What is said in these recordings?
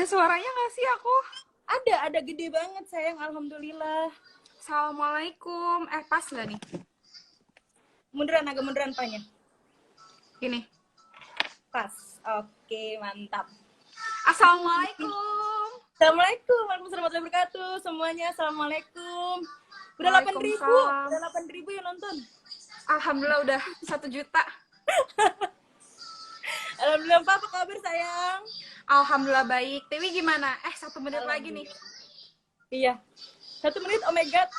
suaranya nggak sih aku? Ada gede banget sayang, alhamdulillah. Assalamualaikum. Pas nggak nih? Agak munduran Panya. Gini. Pas. Oke, mantap. Assalamualaikum. Assalamualaikum warahmatullahi wabarakatuh. Semuanya assalamualaikum. Udah 8.000, udah 8.000 yang nonton. Alhamdulillah udah 1 juta. Alhamdulillah, apa kabar sayang? Alhamdulillah baik. Dewi gimana? 1 menit lagi nih. Iya. 1 menit, oh my god.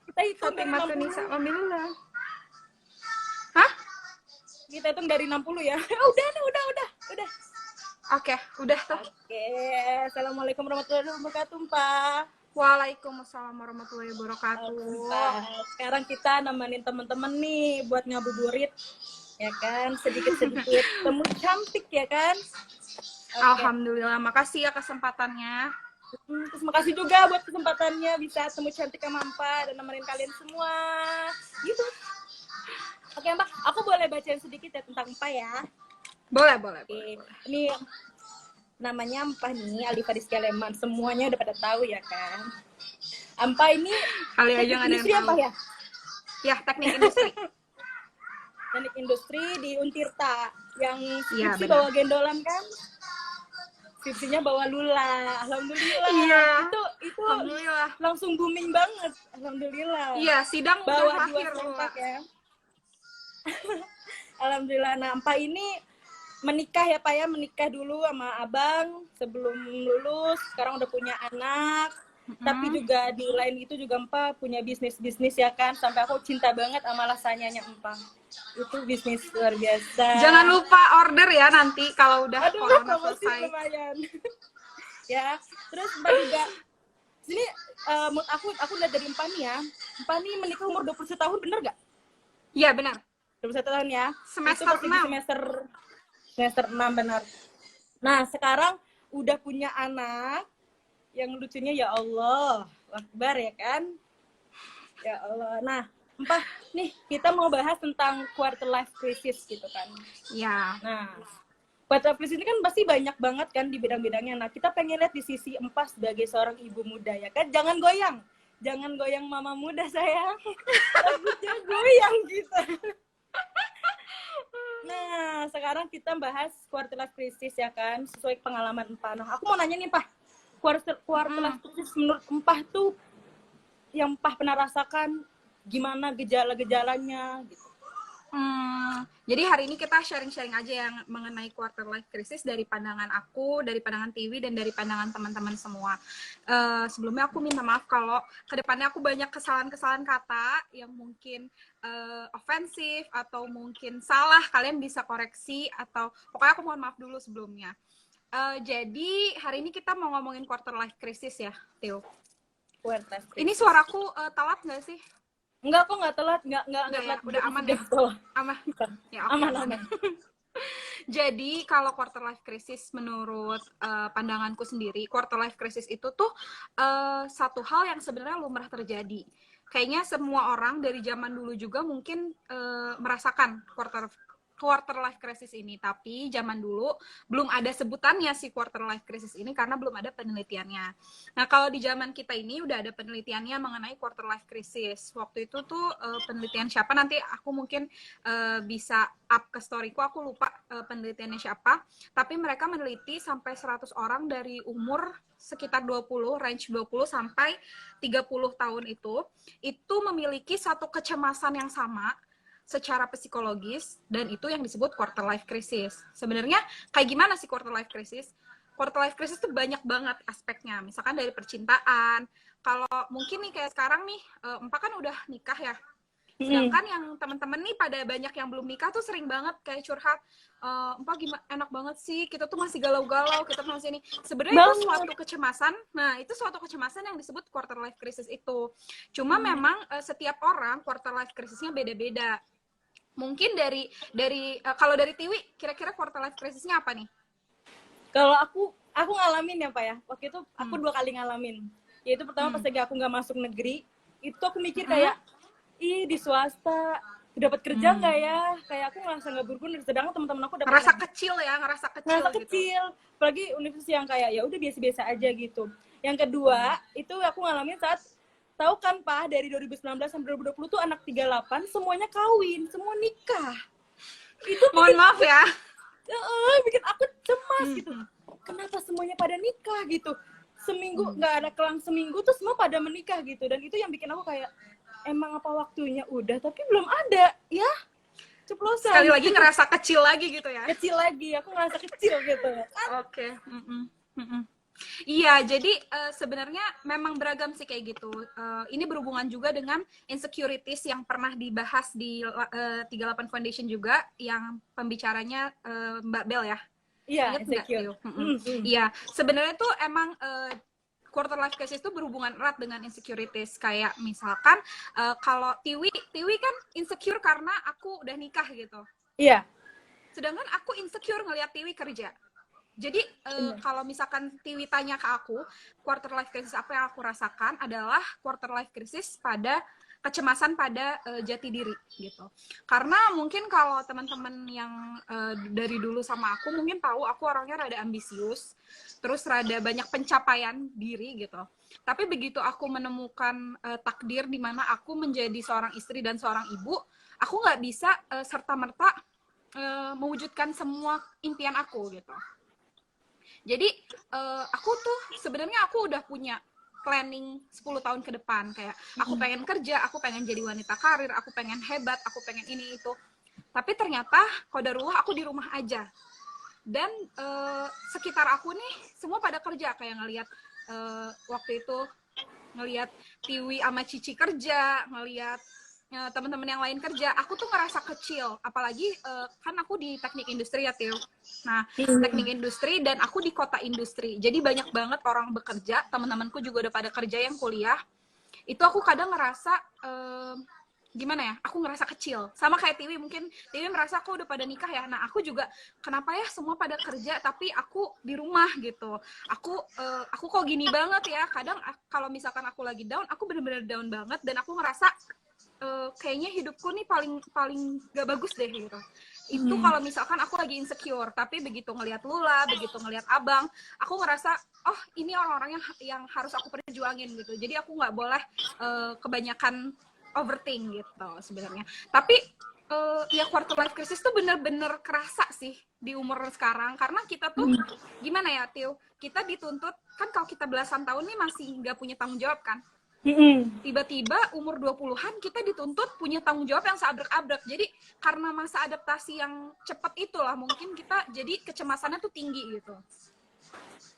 Kita hitung dari 60. Alhamdulillah. Hah? Kita hitung dari 60 ya. Udah. Oke, udah tuh. Oke. Assalamualaikum warahmatullahi wabarakatuh, Pak. Waalaikumsalam warahmatullahi wabarakatuh. Sekarang kita nemenin teman-teman nih buat ngabuburit, ya kan? Sedikit-sedikit temu cantik, ya kan? Okay. Alhamdulillah, makasih ya kesempatannya. Terus makasih juga buat kesempatannya bisa temu cantik sama Empa dan nemenin kalian semua. Gitu. Oke, Mbak, aku boleh bacain sedikit ya tentang Empa ya? Boleh. Oke. Ini namanya Empa nih, Alifa Rizky Leman. Semuanya udah pada tahu ya kan? Empa ini kali aja nggak ada yang tahu. Apa ya? Ya, teknik industri. Teknik industri di Untirta yang skripsi bawa gendolan kan? Skripsinya bawa Lula. Alhamdulillah. Iya. Itu alhamdulillah. Langsung booming banget. Alhamdulillah. Iya, sidang bawa udah akhir ya. Alhamdulillah. Nah, Empa ini menikah ya Pak ya, menikah dulu sama abang sebelum lulus, sekarang udah punya anak. Tapi juga di lain itu juga Empa punya bisnis ya kan, sampai aku cinta banget sama lasanyanya Empa. Itu bisnis luar biasa. Jangan lupa order ya nanti kalau udah corona selesai. Lumayan. Ya, terus Empa juga sini menurut aku lihat dari Empa nih ya. Empa nih menikah umur 21 tahun, bener gak? Iya, benar. 21 tahun ya. Semester 6. Semester 6 benar. Nah, sekarang udah punya anak. Yang lucunya ya Allah, Akbar ya kan? Ya Allah. Nah, Empa, nih kita mau bahas tentang quarter life crisis gitu kan. Ya. Nah, quarter life crisis ini kan pasti banyak banget kan di bidang-bidangnya. Nah, kita pengen lihat di sisi Empa sebagai seorang ibu muda ya kan. Jangan goyang mama muda sayang. Rambutnya goyang gitu. Nah, sekarang kita bahas quarter life crisis ya kan, sesuai pengalaman Empa. Nah, aku mau nanya nih, Pak. Quarter life crisis menurut Empah tuh yang Empah pernah rasakan gimana gejala-gejalanya gitu. Jadi hari ini kita sharing-sharing aja yang mengenai quarter life crisis dari pandangan aku, dari pandangan Tiwi, dan dari pandangan teman-teman semua. Sebelumnya aku minta maaf kalau kedepannya aku banyak kesalahan-kesalahan kata yang mungkin ofensif atau mungkin salah, kalian bisa koreksi atau pokoknya aku mohon maaf dulu sebelumnya. Jadi hari ini kita mau ngomongin quarter life crisis ya, Tio. Ini suaraku telat nggak sih? Enggak, kok nggak telat, nggak ya, udah aman ya? Aman. Ya, okay. Aman. Jadi kalau quarter life crisis menurut pandanganku sendiri, quarter life crisis itu tuh satu hal yang sebenarnya lumrah terjadi. Kayaknya semua orang dari zaman dulu juga mungkin merasakan quarter life crisis ini, tapi zaman dulu belum ada sebutannya si quarter life crisis ini karena belum ada penelitiannya. Nah, kalau di zaman kita ini udah ada penelitiannya mengenai quarter life crisis. Waktu itu tuh penelitian siapa, nanti aku mungkin bisa up ke storyku, aku lupa penelitiannya siapa, tapi mereka meneliti sampai 100 orang dari umur sekitar 20, range 20 sampai 30 tahun itu memiliki satu kecemasan yang sama secara psikologis, dan itu yang disebut quarter life crisis. Sebenarnya kayak gimana sih quarter life crisis? Quarter life crisis tuh banyak banget aspeknya. Misalkan dari percintaan. Kalau mungkin nih kayak sekarang nih, Empa kan udah nikah ya. Sedangkan yang teman-teman nih pada banyak yang belum nikah tuh sering banget kayak curhat, Empa gimana, enak banget sih, kita tuh masih galau-galau, kita tuh masih ini. Sebenarnya itu suatu kecemasan. Nah, itu suatu kecemasan yang disebut quarter life crisis itu. Cuma memang setiap orang quarter life crisisnya beda-beda. Mungkin dari kalau dari Tiwi, kira-kira quarter life crisisnya apa nih? Kalau aku ngalamin ya Pak ya. Waktu itu aku 2 kali ngalamin. Yaitu pertama pas lagi aku nggak masuk negeri, itu aku mikir kayak, di swasta dapat kerja nggak ya, kayak aku ngerasa nggak berguna, sedangkan teman-teman aku dapat Ngerasa kecil ya, ngerasa kecil ngerasa gitu. kecil, apalagi universitas yang kayak ya udah biasa-biasa aja gitu. Yang kedua itu aku ngalamin saat tahu kan Pak, dari 2019 sampai 2020 tuh anak 38 semuanya kawin, semua nikah. Itu Mohon maaf ya. bikin aku cemas gitu. Kenapa semuanya pada nikah gitu? Seminggu nggak ada kelang seminggu tuh semua pada menikah gitu, dan itu yang bikin aku kayak emang apa waktunya udah tapi belum ada ya, ceplosan. Sekali lagi ngerasa kecil lagi gitu ya. Kecil lagi, aku ngerasa kecil gitu. Oke. Iya, jadi sebenarnya memang beragam sih kayak gitu. Ini berhubungan juga dengan insecurities yang pernah dibahas di 38 Foundation juga, yang pembicaranya Mbak Bel ya. Iya, Ingat nggak, insecure. Tio? Iya, sebenarnya tuh emang quarter life crisis itu berhubungan erat dengan insecurities. Kayak misalkan kalau Tiwi kan insecure karena aku udah nikah gitu. Iya. Sedangkan aku insecure ngelihat Tiwi kerja. Jadi kalau misalkan Tiwi tanya ke aku, quarter life crisis apa yang aku rasakan adalah quarter life crisis pada kecemasan pada jati diri gitu. Karena mungkin kalau teman-teman yang dari dulu sama aku mungkin tahu aku orangnya rada ambisius, terus rada banyak pencapaian diri gitu. Tapi begitu aku menemukan takdir di mana aku menjadi seorang istri dan seorang ibu, aku nggak bisa serta-merta mewujudkan semua impian aku gitu. Jadi aku tuh sebenarnya aku udah punya planning 10 tahun ke depan, kayak aku pengen kerja, aku pengen jadi wanita karir, aku pengen hebat, aku pengen ini itu. Tapi ternyata qadarullah aku di rumah aja. Dan sekitar aku nih semua pada kerja, kayak ngelihat waktu itu ngelihat Tiwi sama Cici kerja, ngelihat teman-teman yang lain kerja, aku tuh ngerasa kecil. Apalagi kan aku di teknik industri ya, Tio. Nah, teknik industri dan aku di kota industri. Jadi banyak banget orang bekerja, teman-temanku juga udah pada kerja yang kuliah. Itu aku kadang ngerasa gimana ya, aku ngerasa kecil. Sama kayak Tiwi, mungkin Tiwi merasa aku udah pada nikah ya. Nah, aku juga kenapa ya semua pada kerja tapi aku di rumah gitu. Aku kok gini banget ya. Kadang kalau misalkan aku lagi down, aku bener-bener down banget dan aku ngerasa kayaknya hidupku nih paling gak bagus deh gitu. Itu kalau misalkan aku lagi insecure, tapi begitu ngelihat Lula, begitu ngelihat Abang, aku ngerasa oh ini orang-orang yang harus aku perjuangin gitu. Jadi aku nggak boleh kebanyakan overthink gitu sebenarnya. Tapi ya quarter life crisis tuh bener-bener kerasa sih di umur sekarang, karena kita tuh gimana ya, Tio, kita dituntut kan kalau kita belasan tahun nih masih nggak punya tanggung jawab kan. Tiba-tiba umur 20-an kita dituntut punya tanggung jawab yang seabrek-abrek. Jadi karena masa adaptasi yang cepat itulah mungkin kita jadi kecemasannya tuh tinggi gitu.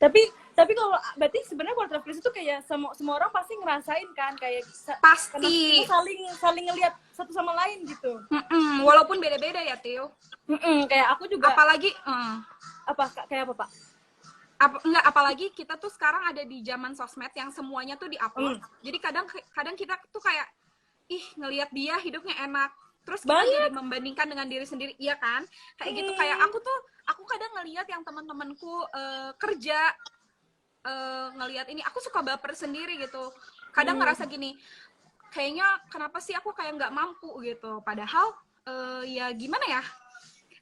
Tapi kalau berarti sebenarnya quarter life crisis itu kayak semua orang pasti ngerasain kan, kayak pasti saling ngelihat satu sama lain gitu. Walaupun beda-beda ya, Tio. Kayak aku juga. Apalagi kayak apa, Pak? Apalagi kita tuh sekarang ada di zaman sosmed yang semuanya tuh diupload. Jadi kadang kita tuh kayak ngelihat dia hidupnya enak, terus kita jadi membandingkan dengan diri sendiri, iya kan? Kayak gitu. Kayak aku kadang ngelihat yang teman-temanku kerja, ngelihat ini, aku suka baper sendiri gitu. Kadang ngerasa gini, kayaknya kenapa sih aku kayak nggak mampu gitu. Padahal ya gimana ya,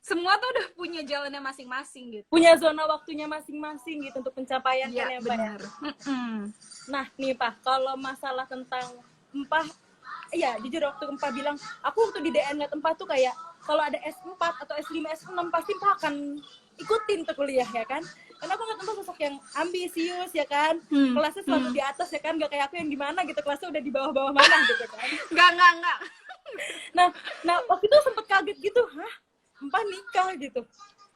semua tuh udah punya jalannya masing-masing gitu. Punya zona waktunya masing-masing gitu untuk pencapaian ya, kan ya, benar. Pak ya? Nah nih Pak, kalau masalah tentang Empah, ya jujur waktu Empah bilang, aku waktu di DN liat Empah tuh kayak kalau ada S4 atau S5, S6 pasti Empah akan ikutin tuh kuliah ya kan. Karena aku ngeliat Empah sosok yang ambisius ya kan, kelasnya selalu di atas ya kan, gak kayak aku yang gimana gitu, kelasnya udah di bawah-bawah mana gitu kan. Enggak. Nah waktu itu sempet kaget gitu, Empah nikah gitu.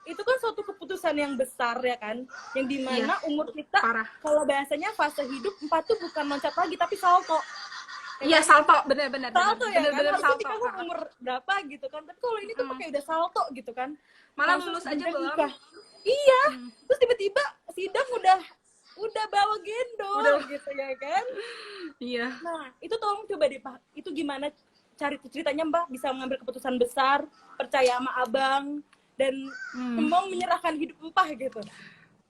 Itu kan suatu keputusan yang besar ya kan, yang dimana umur kita kalau bahasanya fase hidup Empah tuh bukan loncat lagi tapi salto. Iya, salto, benar-benar. Salto ya bener, kan, salto. Harusnya umur berapa gitu kan, tapi kalau ini tuh pakai udah salto gitu kan. Malah lulus aja belum. Nikah. Iya, terus tiba-tiba sidang udah bawa gendong gitu ya kan. Iya. Nah, itu tolong coba deh Pak, itu gimana cari ceritanya Mbak bisa mengambil keputusan besar, percaya sama Abang, dan mau menyerahkan hidup Empah gitu.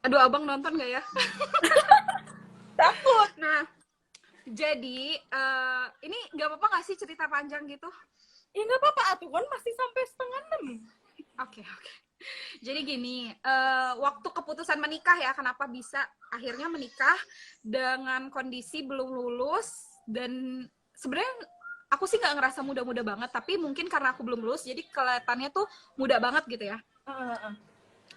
Aduh, Abang nonton gak ya? Takut. Nah, jadi ini nggak apa-apa nggak sih cerita panjang gitu? Ya nggak apa-apa, atuh kan masih sampai setengah 6. Oke. Jadi gini, waktu keputusan menikah ya, kenapa bisa akhirnya menikah dengan kondisi belum lulus, dan sebenarnya aku sih nggak ngerasa muda-muda banget, tapi mungkin karena aku belum lulus, jadi kelihatannya tuh muda banget gitu ya.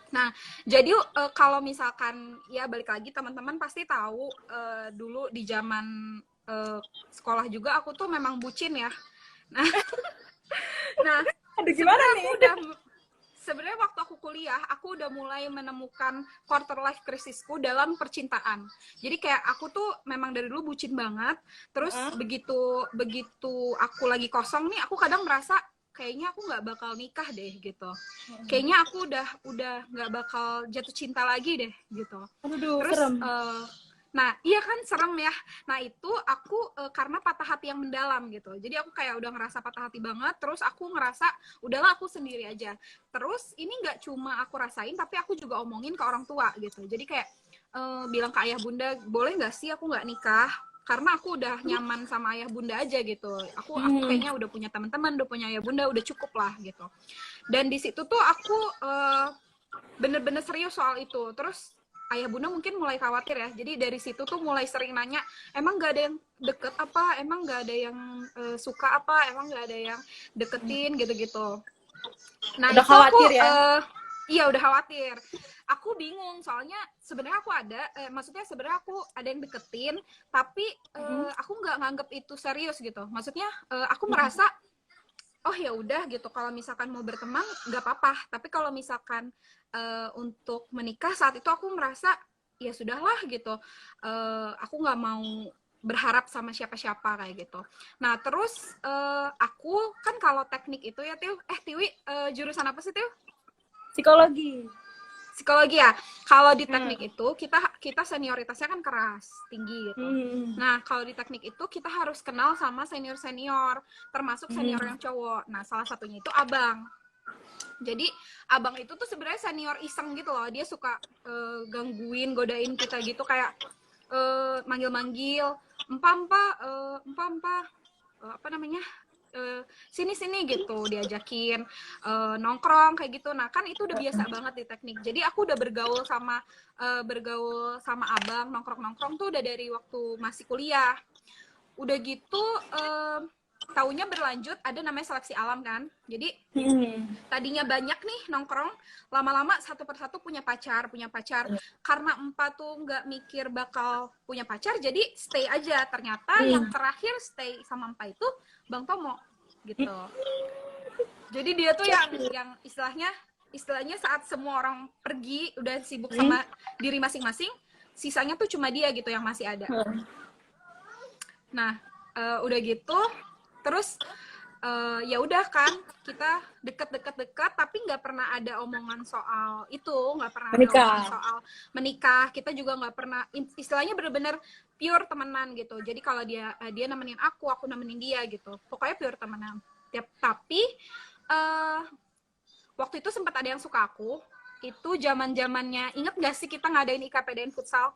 Nah, jadi kalau misalkan ya balik lagi, teman-teman pasti tahu dulu di zaman sekolah juga aku tuh memang bucin ya. Nah, Aduh, gimana nih? sebenarnya waktu aku kuliah, aku udah mulai menemukan quarter life crisisku dalam percintaan. Jadi kayak aku tuh memang dari dulu bucin banget. Terus begitu aku lagi kosong nih, aku kadang merasa kayaknya aku nggak bakal nikah deh gitu. Kayaknya aku udah nggak bakal jatuh cinta lagi deh gitu. Aduh, Terus serem. nah iya kan, serem ya. Nah itu aku karena patah hati yang mendalam gitu. Jadi aku kayak udah ngerasa patah hati banget. Terus aku ngerasa udahlah aku sendiri aja. Terus ini nggak cuma aku rasain, tapi aku juga omongin ke orang tua gitu. Jadi kayak bilang ke ayah bunda, boleh nggak sih aku nggak nikah? Karena aku udah nyaman sama ayah bunda aja gitu. Aku kayaknya udah punya teman-teman, udah punya ayah bunda, udah cukup lah gitu. Dan di situ tuh aku bener-bener serius soal itu. Terus ayah bunda mungkin mulai khawatir ya. Jadi dari situ tuh mulai sering nanya, emang gak ada yang deket apa? Emang gak ada yang suka apa? Emang gak ada yang deketin gitu-gitu. Nah udah itu khawatir aku ya? iya udah khawatir. Aku bingung soalnya sebenarnya aku ada, maksudnya sebenarnya aku ada yang deketin, tapi aku nggak nganggep itu serius gitu. Maksudnya aku merasa oh ya udah gitu, kalau misalkan mau berteman nggak apa-apa, tapi kalau misalkan untuk menikah saat itu aku merasa ya sudahlah gitu, aku nggak mau berharap sama siapa-siapa kayak gitu. Nah terus aku kan kalau teknik itu ya Tiwi, jurusan apa sih Tiu? Psikologi. Psikologi ya. Kalau di teknik itu kita senioritasnya kan keras, tinggi gitu. Nah, kalau di teknik itu kita harus kenal sama senior-senior, termasuk senior yang cowok. Nah, salah satunya itu abang. Jadi abang itu tuh sebenarnya senior iseng gitu loh. Dia suka gangguin, godain kita gitu, kayak manggil-manggil, empa, apa namanya? Sini gitu, diajakin nongkrong kayak gitu. Nah kan itu udah biasa banget di teknik. Jadi aku udah bergaul sama abang, nongkrong tuh udah dari waktu masih kuliah. Udah gitu taunya berlanjut ada namanya seleksi alam kan. Jadi tadinya banyak nih nongkrong, lama-lama satu persatu punya pacar. Karena empat tuh nggak mikir bakal punya pacar, jadi stay aja. Ternyata yang terakhir stay sama empat itu Bang Tomo gitu. Jadi dia tuh yang istilahnya saat semua orang pergi udah sibuk sama diri masing-masing, sisanya tuh cuma dia gitu yang masih ada. Nah udah gitu terus ya udah kan kita deket, tapi nggak pernah ada omongan soal itu, nggak pernah ada omongan soal menikah. Kita juga nggak pernah, istilahnya bener-bener pure temenan gitu. Jadi kalau dia nemenin aku nemenin dia gitu, pokoknya pure temenan. Tapi waktu itu sempat ada yang suka aku. Itu zamannya, inget nggak sih kita ngadain IKPDN futsal?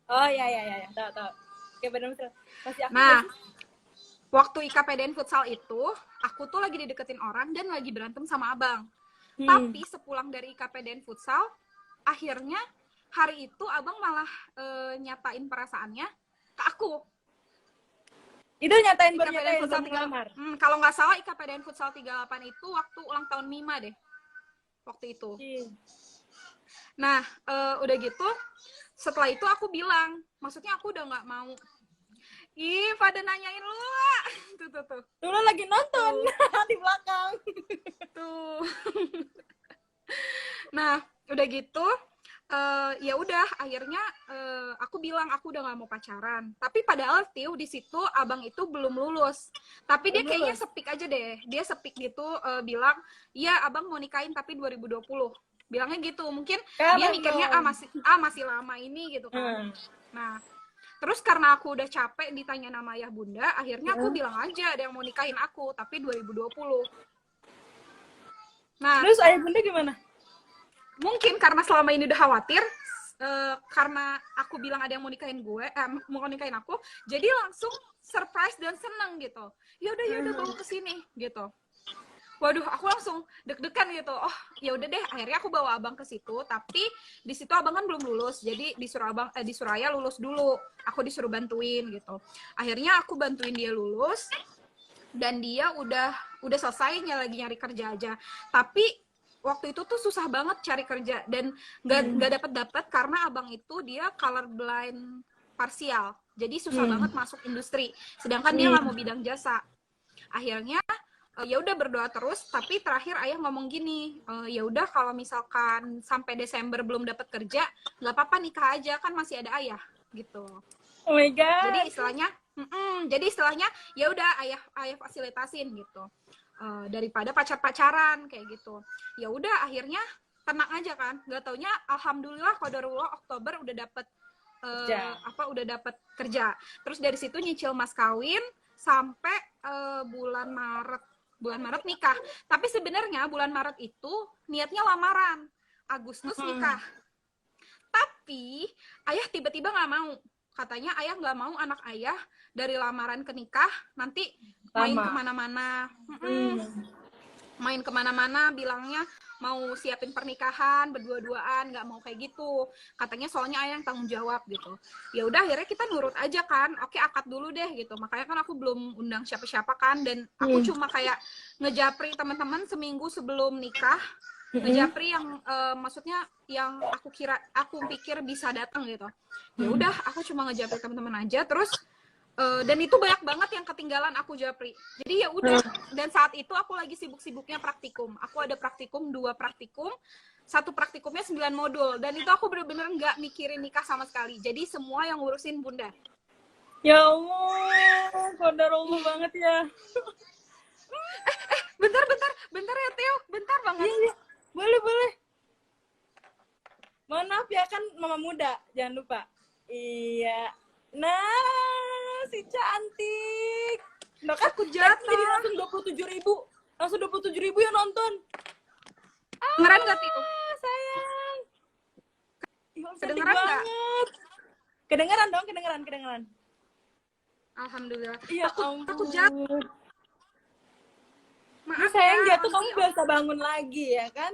Oh ya, tahu. Oke, benar. Masih aktif. Nah, waktu IKPDN futsal itu, aku tuh lagi dideketin orang dan lagi berantem sama abang. Tapi sepulang dari IKPDN futsal, akhirnya hari itu abang malah nyatain perasaannya ke aku. Itu nyatain IKPDN futsal 38. Kalau nggak salah IKPDN futsal 38 itu waktu ulang tahun Mima deh. Waktu itu. Nah, udah gitu, setelah itu aku bilang, maksudnya aku udah nggak mau. Ih, pada nanyain lu lah. Tuh. Lu lagi nonton di belakang. Tuh. Nah, udah gitu, ya udah akhirnya aku bilang aku udah gak mau pacaran. Tapi padahal di situ abang itu belum lulus. Tapi dia kayaknya sepik aja deh. Dia sepik gitu bilang, "Iya, abang mau nikahin tapi 2020." Bilangnya gitu. Mungkin dia mikirnya masih lama ini gitu kan. Nah, terus karena aku udah capek ditanya nama ayah bunda, akhirnya aku bilang aja ada yang mau nikahin aku, tapi 2020. Nah, terus ayah bunda gimana? Mungkin karena selama ini udah khawatir, karena aku bilang ada yang mau nikahin aku, jadi langsung surprise dan seneng gitu. Yaudah bawa kesini gitu. Waduh, aku langsung deg-degan gitu. Oh, ya udah deh, akhirnya aku bawa abang ke situ, tapi di situ abang kan belum lulus. Jadi disuruh ayah lulus dulu. Aku disuruh bantuin gitu. Akhirnya aku bantuin dia lulus dan dia udah selesai lagi nyari kerja aja. Tapi waktu itu tuh susah banget cari kerja dan nggak dapat karena abang itu dia colorblind parsial. Jadi susah banget masuk industri. Sedangkan dia nggak mau bidang jasa. Akhirnya ya udah berdoa terus, tapi terakhir ayah ngomong gini, ya udah kalau misalkan sampai Desember belum dapat kerja nggak apa-apa, nikah aja, kan masih ada ayah gitu. Oh my god. Jadi istilahnya ya udah ayah fasilitasin gitu. Daripada pacaran kayak gitu. Ya udah akhirnya tenang aja kan. Nggak taunya alhamdulillah qadarullah Oktober udah dapet udah dapet kerja. Terus dari situ nyicil mas kawin sampai bulan Maret nikah. Tapi sebenarnya bulan Maret itu niatnya lamaran, Agustus nikah. Tapi ayah tiba-tiba nggak mau. Katanya ayah nggak mau anak ayah dari lamaran ke nikah nanti main kemana-mana. Main kemana-mana bilangnya mau siapin pernikahan berdua-duaan, nggak mau kayak gitu. Katanya soalnya ayah yang tanggung jawab gitu. Ya udah akhirnya kita nurut aja kan. Oke, akad dulu deh gitu. Makanya kan aku belum undang siapa-siapa kan, dan aku cuma kayak ngejapri teman-teman seminggu sebelum nikah. Ngejapri yang maksudnya yang aku pikir bisa datang gitu. Ya udah aku cuma ngejapri teman-teman aja, terus dan itu banyak banget yang ketinggalan aku japri. Jadi ya udah, dan saat itu aku lagi sibuk-sibuknya praktikum. Aku ada praktikum, 2 praktikum. Satu praktikumnya 9 modul, dan itu aku bener-bener nggak mikirin nikah sama sekali. Jadi semua yang ngurusin bunda. Ya Allah, qadarullah banget ya. Bentar ya Tio, bentar banget. Iya, boleh. Mohon maaf ya, kan mama muda, jangan lupa. Iya. Nah, si cantik. Nah, kan Aku jatuh. jadi langsung 27.000. Langsung 27.000 yang nonton. Kedengeran nggak Tio? Sayang. Kedengeran nggak? Kedengeran dong, kedengeran. Alhamdulillah. Iya, aku jatuh. Maaf sayang, ya, jatuh kamu biasa bangun lagi ya kan?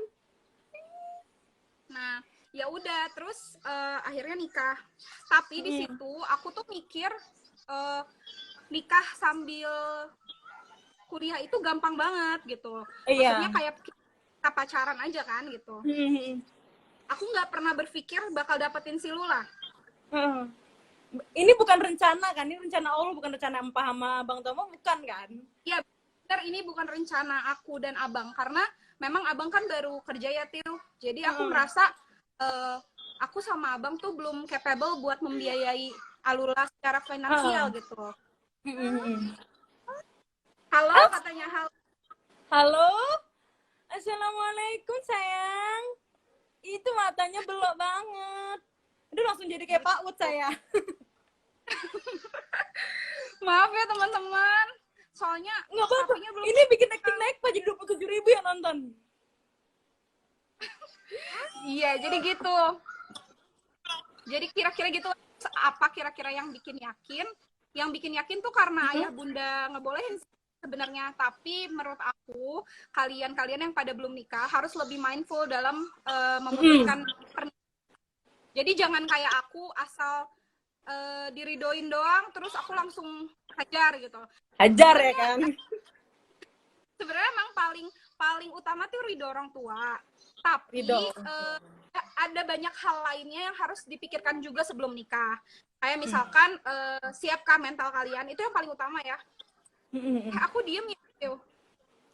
Nah, ya udah terus akhirnya nikah. Tapi di situ aku tuh mikir nikah sambil kuliah itu gampang banget gitu. Maksudnya kayak kita pacaran aja kan gitu. Aku nggak pernah berpikir bakal dapetin si Lula. Ini bukan rencana kan? Ini rencana Allah, bukan rencana Empah sama Bang Tomo, bukan kan? Iya, benar, ini bukan rencana aku dan Abang, karena memang Abang kan baru kerja ya, Til. Jadi aku merasa aku sama Abang tuh belum capable buat membiayai Alula secara finansial gitu. Halo, katanya halo. Halo? Assalamualaikum sayang. Itu matanya belok banget. Aduh, langsung jadi kayak Pak Ud saya. Maaf ya teman-teman. Soalnya nggak apa-apa. Ini bikin acting naik pak, jadi 27.000 yang nonton. Iya, jadi gitu. Jadi kira-kira gitu. Apa kira-kira yang bikin yakin? Yang bikin yakin tuh karena ayah bunda ngebolehin sebenarnya. Tapi menurut aku, kalian yang pada belum nikah harus lebih mindful dalam memutuskan pernikahan. Jadi jangan kayak aku asal diridoin doang, terus aku langsung hajar gitu. Hajar ya kan? Sebenarnya emang paling utama tuh ridho orang tua. Tapi ada banyak hal lainnya yang harus dipikirkan juga sebelum nikah. Kayak misalkan siapkah mental kalian, itu yang paling utama ya. Aku diem ya.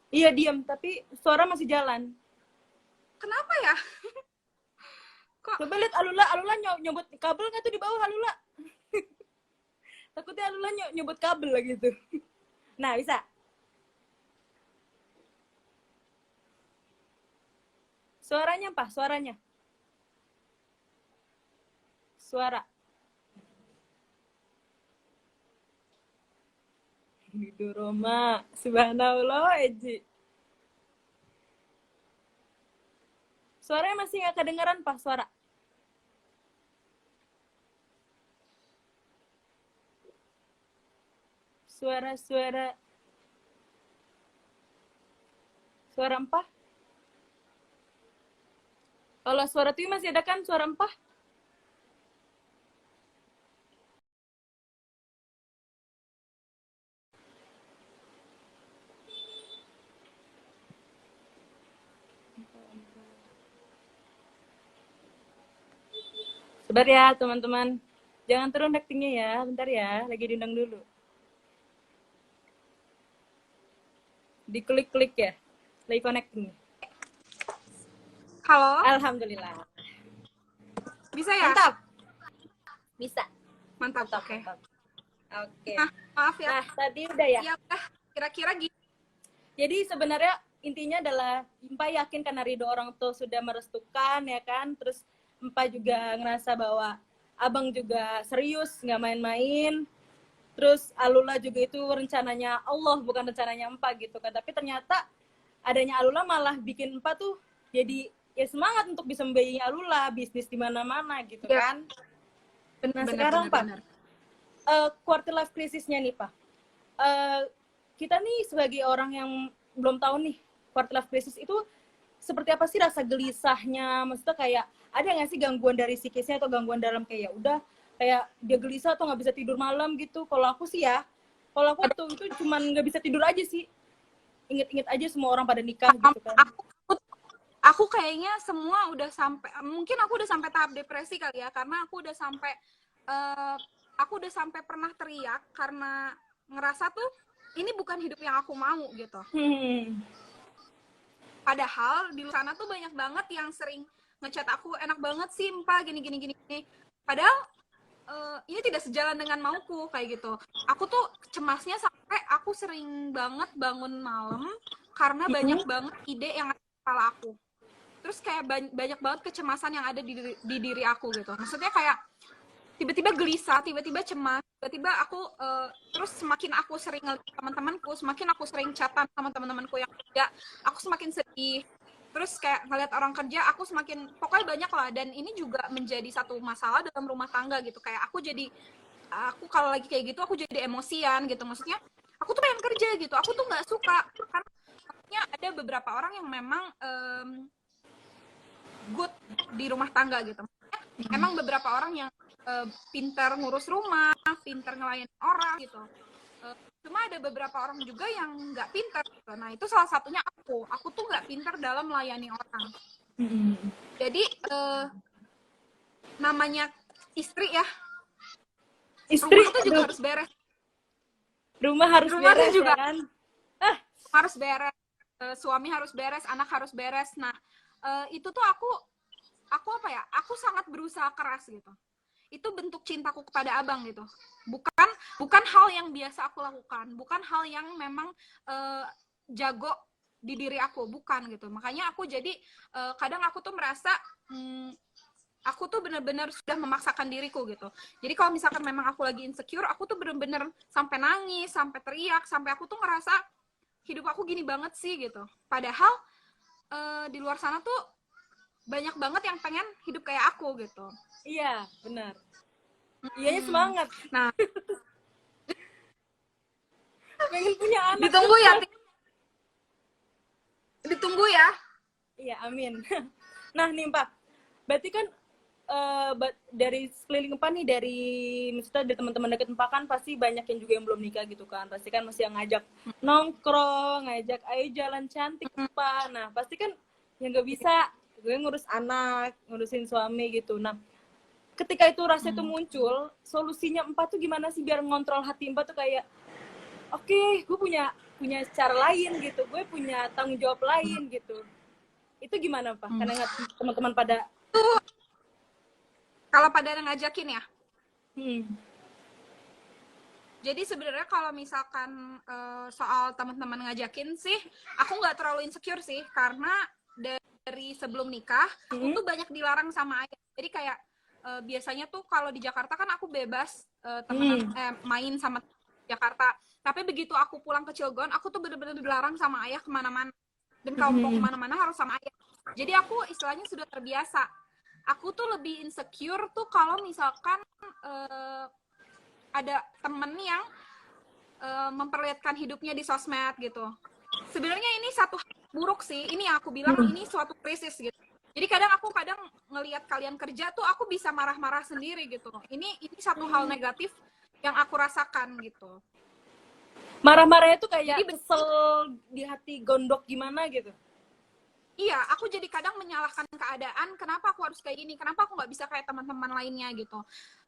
Iya diem, tapi suara masih jalan. Kenapa ya? Kok? Coba lihat Alula nyobot kabel nggak tuh di bawah Alula? Takutnya Alula nyobot kabel lah gitu. Nah, bisa. Suaranya apa? Suara. Itu Roma. Subhanallah, Eji. Suaranya masih nggak kedengeran, Pak, suara. Suara. Suara empah. Kalau suara Twi masih ada kan suara empah? Sabar ya teman-teman. Jangan turun actingnya ya, bentar ya, lagi diundang dulu. Diklik-klik ya, lagi connecting. Halo, Alhamdulillah. bisa ya? Mantap. Bisa. Mantap, Mantap, oke. mantap. Oke. Nah, maaf ya. Nah, tadi udah ya. Ya udah, kira-kira gitu. Jadi sebenarnya intinya adalah Empa yakin karena ridho orang tua sudah merestukan ya kan. Terus Empa juga ngerasa bahwa abang juga serius, nggak main-main. Terus Alula juga itu rencananya Allah, bukan rencananya Empa gitu kan. Tapi ternyata adanya Alula malah bikin Empa tuh jadi ya semangat untuk bisa membiayai Alula, bisnis di mana-mana gitu Ya. kan. Nah sekarang Pak, quarter life crisisnya nih Pak. Kita nih sebagai orang yang belum tahu nih quarter life crisis itu seperti apa sih rasa gelisahnya, maksudnya kayak ada nggak sih gangguan dari psikisnya atau gangguan dalam kayak ya udah kayak dia gelisah atau nggak bisa tidur malam gitu. Kalau aku sih ya, kalau aku tuh itu cuman nggak bisa tidur aja sih, inget-inget aja semua orang pada nikah gitu kan. Aku kayaknya semua udah sampai, mungkin aku udah sampai tahap depresi kali ya, karena aku udah sampai pernah teriak karena ngerasa tuh ini bukan hidup yang aku mau gitu. Padahal di luar sana tuh banyak banget yang sering ngechat aku, enak banget sih Mpa, gini. Padahal ini tidak sejalan dengan mauku kayak gitu. Aku tuh cemasnya sampai aku sering banget bangun malam karena banyak banget ide yang ada di kepala aku. Terus kayak banyak banget kecemasan yang ada di diri aku gitu. Maksudnya kayak tiba-tiba gelisah, tiba-tiba cemas, tiba-tiba aku terus semakin aku sering ngeliat teman-temanku, semakin aku sering chatan sama teman-temanku yang kerja, aku semakin sedih. Terus kayak ngeliat orang kerja, aku semakin, pokoknya banyak lah. Dan ini juga menjadi satu masalah dalam rumah tangga gitu. Kayak aku kalau lagi kayak gitu, aku jadi emosian gitu. Maksudnya, aku tuh pengen kerja gitu, aku tuh nggak suka. Karena maksudnya ada beberapa orang yang memang good di rumah tangga gitu. Emang beberapa orang yang pintar ngurus rumah, pintar ngelayan orang gitu. Cuma ada beberapa orang juga yang nggak pintar gitu. Nah itu salah satunya aku tuh nggak pintar dalam melayani orang. Jadi namanya istri ya, rumah tuh juga harus beres. Rumah harus beres juga ya kan. Harus beres, suami harus beres, anak harus beres. Nah itu tuh aku apa ya, aku sangat berusaha keras gitu. Itu bentuk cintaku kepada abang gitu. Bukan hal yang biasa aku lakukan, bukan hal yang memang jago di diri aku, bukan gitu. Makanya aku jadi kadang aku tuh merasa aku tuh benar-benar sudah memaksakan diriku gitu. Jadi kalau misalkan memang aku lagi insecure, aku tuh benar-benar sampai nangis, sampai teriak, sampai aku tuh ngerasa hidup aku gini banget sih gitu. Padahal di luar sana tuh banyak banget yang pengen hidup kayak aku gitu. Iya, benar. Iyanya semangat. Nah, pengen punya anak. Ditunggu ya. Ditunggu ya. Iya, amin. Nah, nih Pak. Berarti kan dari sekeliling Empa nih, dari misalnya dari teman-teman deket Empa kan pasti banyak yang juga yang belum nikah gitu kan. Pasti kan masih yang ngajak nongkrong, ngajak ayo jalan cantik Empa. Nah, pasti kan yang nggak bisa gue ngurus anak, ngurusin suami gitu. Nah, ketika itu rasa itu muncul, solusinya Empa tuh gimana sih biar ngontrol hati Empa tuh kayak oke, gue punya cara lain gitu, gue punya tanggung jawab lain gitu. Itu gimana Pak? Karena teman-teman pada kalau pada ngajakin ya. Jadi sebenarnya kalau misalkan soal teman-teman ngajakin sih, aku nggak terlalu insecure sih, karena dari sebelum nikah aku tuh banyak dilarang sama ayah. Jadi kayak biasanya tuh kalau di Jakarta kan aku bebas main sama Jakarta. Tapi begitu aku pulang ke Cilegon, aku tuh bener-bener dilarang sama ayah kemana-mana. Dan kalau mau kemana-mana harus sama ayah. Jadi aku istilahnya sudah terbiasa. Aku tuh lebih insecure tuh kalau misalkan ada temen yang memperlihatkan hidupnya di sosmed gitu. Sebenarnya ini satu buruk sih. Ini yang aku bilang ini suatu krisis gitu. Jadi kadang ngelihat kalian kerja tuh aku bisa marah-marah sendiri gitu. Ini satu hal negatif yang aku rasakan gitu. Marah-marahnya tuh kayak Jadi kesel di hati, gondok gimana gitu. iya, aku jadi kadang menyalahkan keadaan, kenapa aku harus kayak gini, kenapa aku nggak bisa kayak teman-teman lainnya gitu.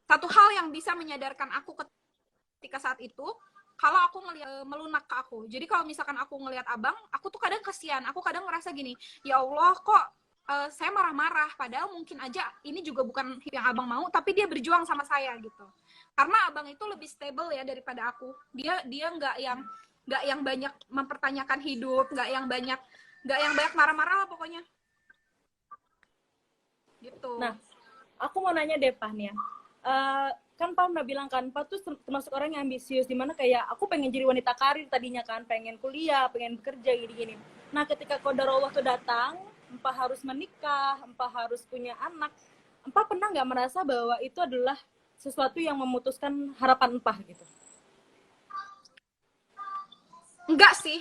Satu hal yang bisa menyadarkan aku ketika saat itu, kalau aku ngelihat melunak ke aku. Jadi kalau misalkan aku ngelihat abang, aku tuh kadang kasihan, aku kadang ngerasa gini, ya Allah kok saya marah-marah, padahal mungkin aja ini juga bukan yang abang mau, tapi dia berjuang sama saya gitu. Karena abang itu lebih stable ya daripada aku. Dia nggak yang banyak mempertanyakan hidup, nggak yang banyak marah-marah lah pokoknya gitu. Nah, aku mau nanya deh Pak nih ya. Kan Pak udah bilang kan Pak tuh termasuk orang yang ambisius, dimana kayak aku pengen jadi wanita karir tadinya kan, pengen kuliah, pengen bekerja gini-gini. Nah ketika qadarullah tuh datang, Empa harus menikah, Empa harus punya anak, Empa pernah nggak merasa bahwa itu adalah sesuatu yang memutuskan harapan Empa gitu? Enggak sih.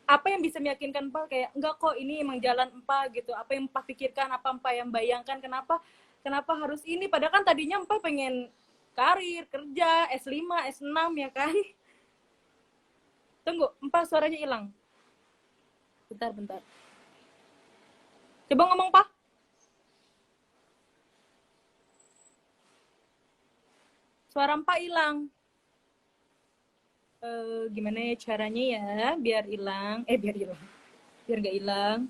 Apa yang bisa meyakinkan Empa kayak enggak kok ini emang jalan Empa gitu, apa yang Empa pikirkan, apa Empa yang bayangkan, kenapa harus ini, padahal kan tadinya Empa pengen karir, kerja, S5, S6 ya kan. Tunggu, Empa suaranya hilang. Bentar. Coba ngomong, Pak. Suara Empa hilang. Gimana ya caranya ya biar hilang? Biar nggak hilang.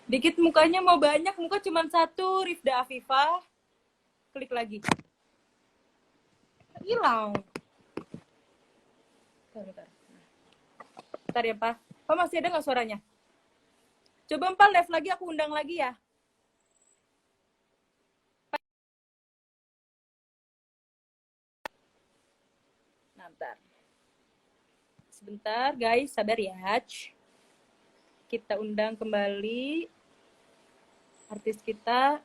Dikit mukanya mau banyak, muka cuma satu, Rifda Afifah. Klik lagi. Hilang. Bentar ya, Pak. Pak masih ada nggak suaranya? Coba Pak live lagi, aku undang lagi ya. Nah, bentar. Sebentar, guys. Sabar ya. Kita undang kembali artis kita.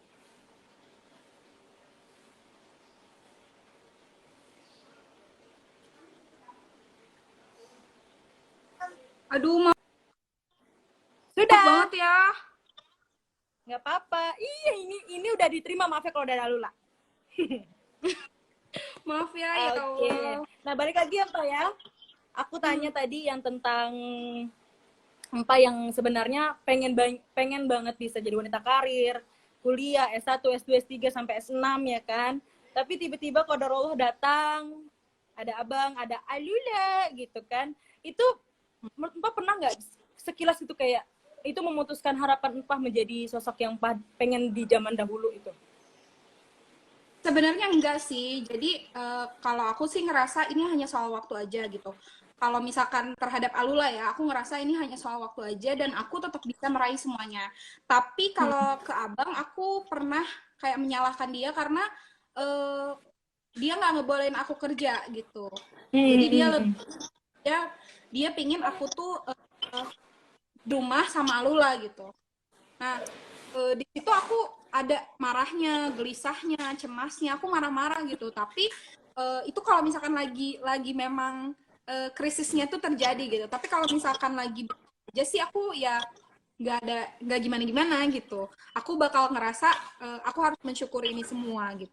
Aduh, Sudah. banget ya. Nggak apa-apa. Iya, ini udah diterima. Maaf ya kalau udah lalu lah. Maaf ya, ya Oke. Allah. Nah, balik lagi ya, Pak ya. Aku tanya tadi yang tentang Empa yang sebenarnya pengen banget bisa jadi wanita karir, kuliah S1, S2, S3 sampai S6 ya kan. Tapi tiba-tiba qadarullah datang, ada Abang, ada Alula gitu kan. Itu menurut Empa pernah nggak sekilas itu kayak itu memutuskan harapan Empa menjadi sosok yang Empa pengen di zaman dahulu itu? Sebenarnya enggak sih. Jadi kalau aku sih ngerasa ini hanya soal waktu aja gitu. Kalau misalkan terhadap Alula ya, aku ngerasa ini hanya soal waktu aja dan aku tetap bisa meraih semuanya. Tapi kalau ke Abang, aku pernah kayak menyalahkan dia karena dia nggak ngebolehin aku kerja gitu. Jadi dia pingin aku tuh rumah sama Alula gitu. Nah, di situ aku ada marahnya, gelisahnya, cemasnya, aku marah-marah gitu. Tapi itu kalau misalkan lagi memang krisisnya tuh terjadi gitu. Tapi kalau misalkan lagi aja sih aku ya nggak gimana-gimana gitu. Aku bakal ngerasa aku harus mensyukuri ini semua gitu.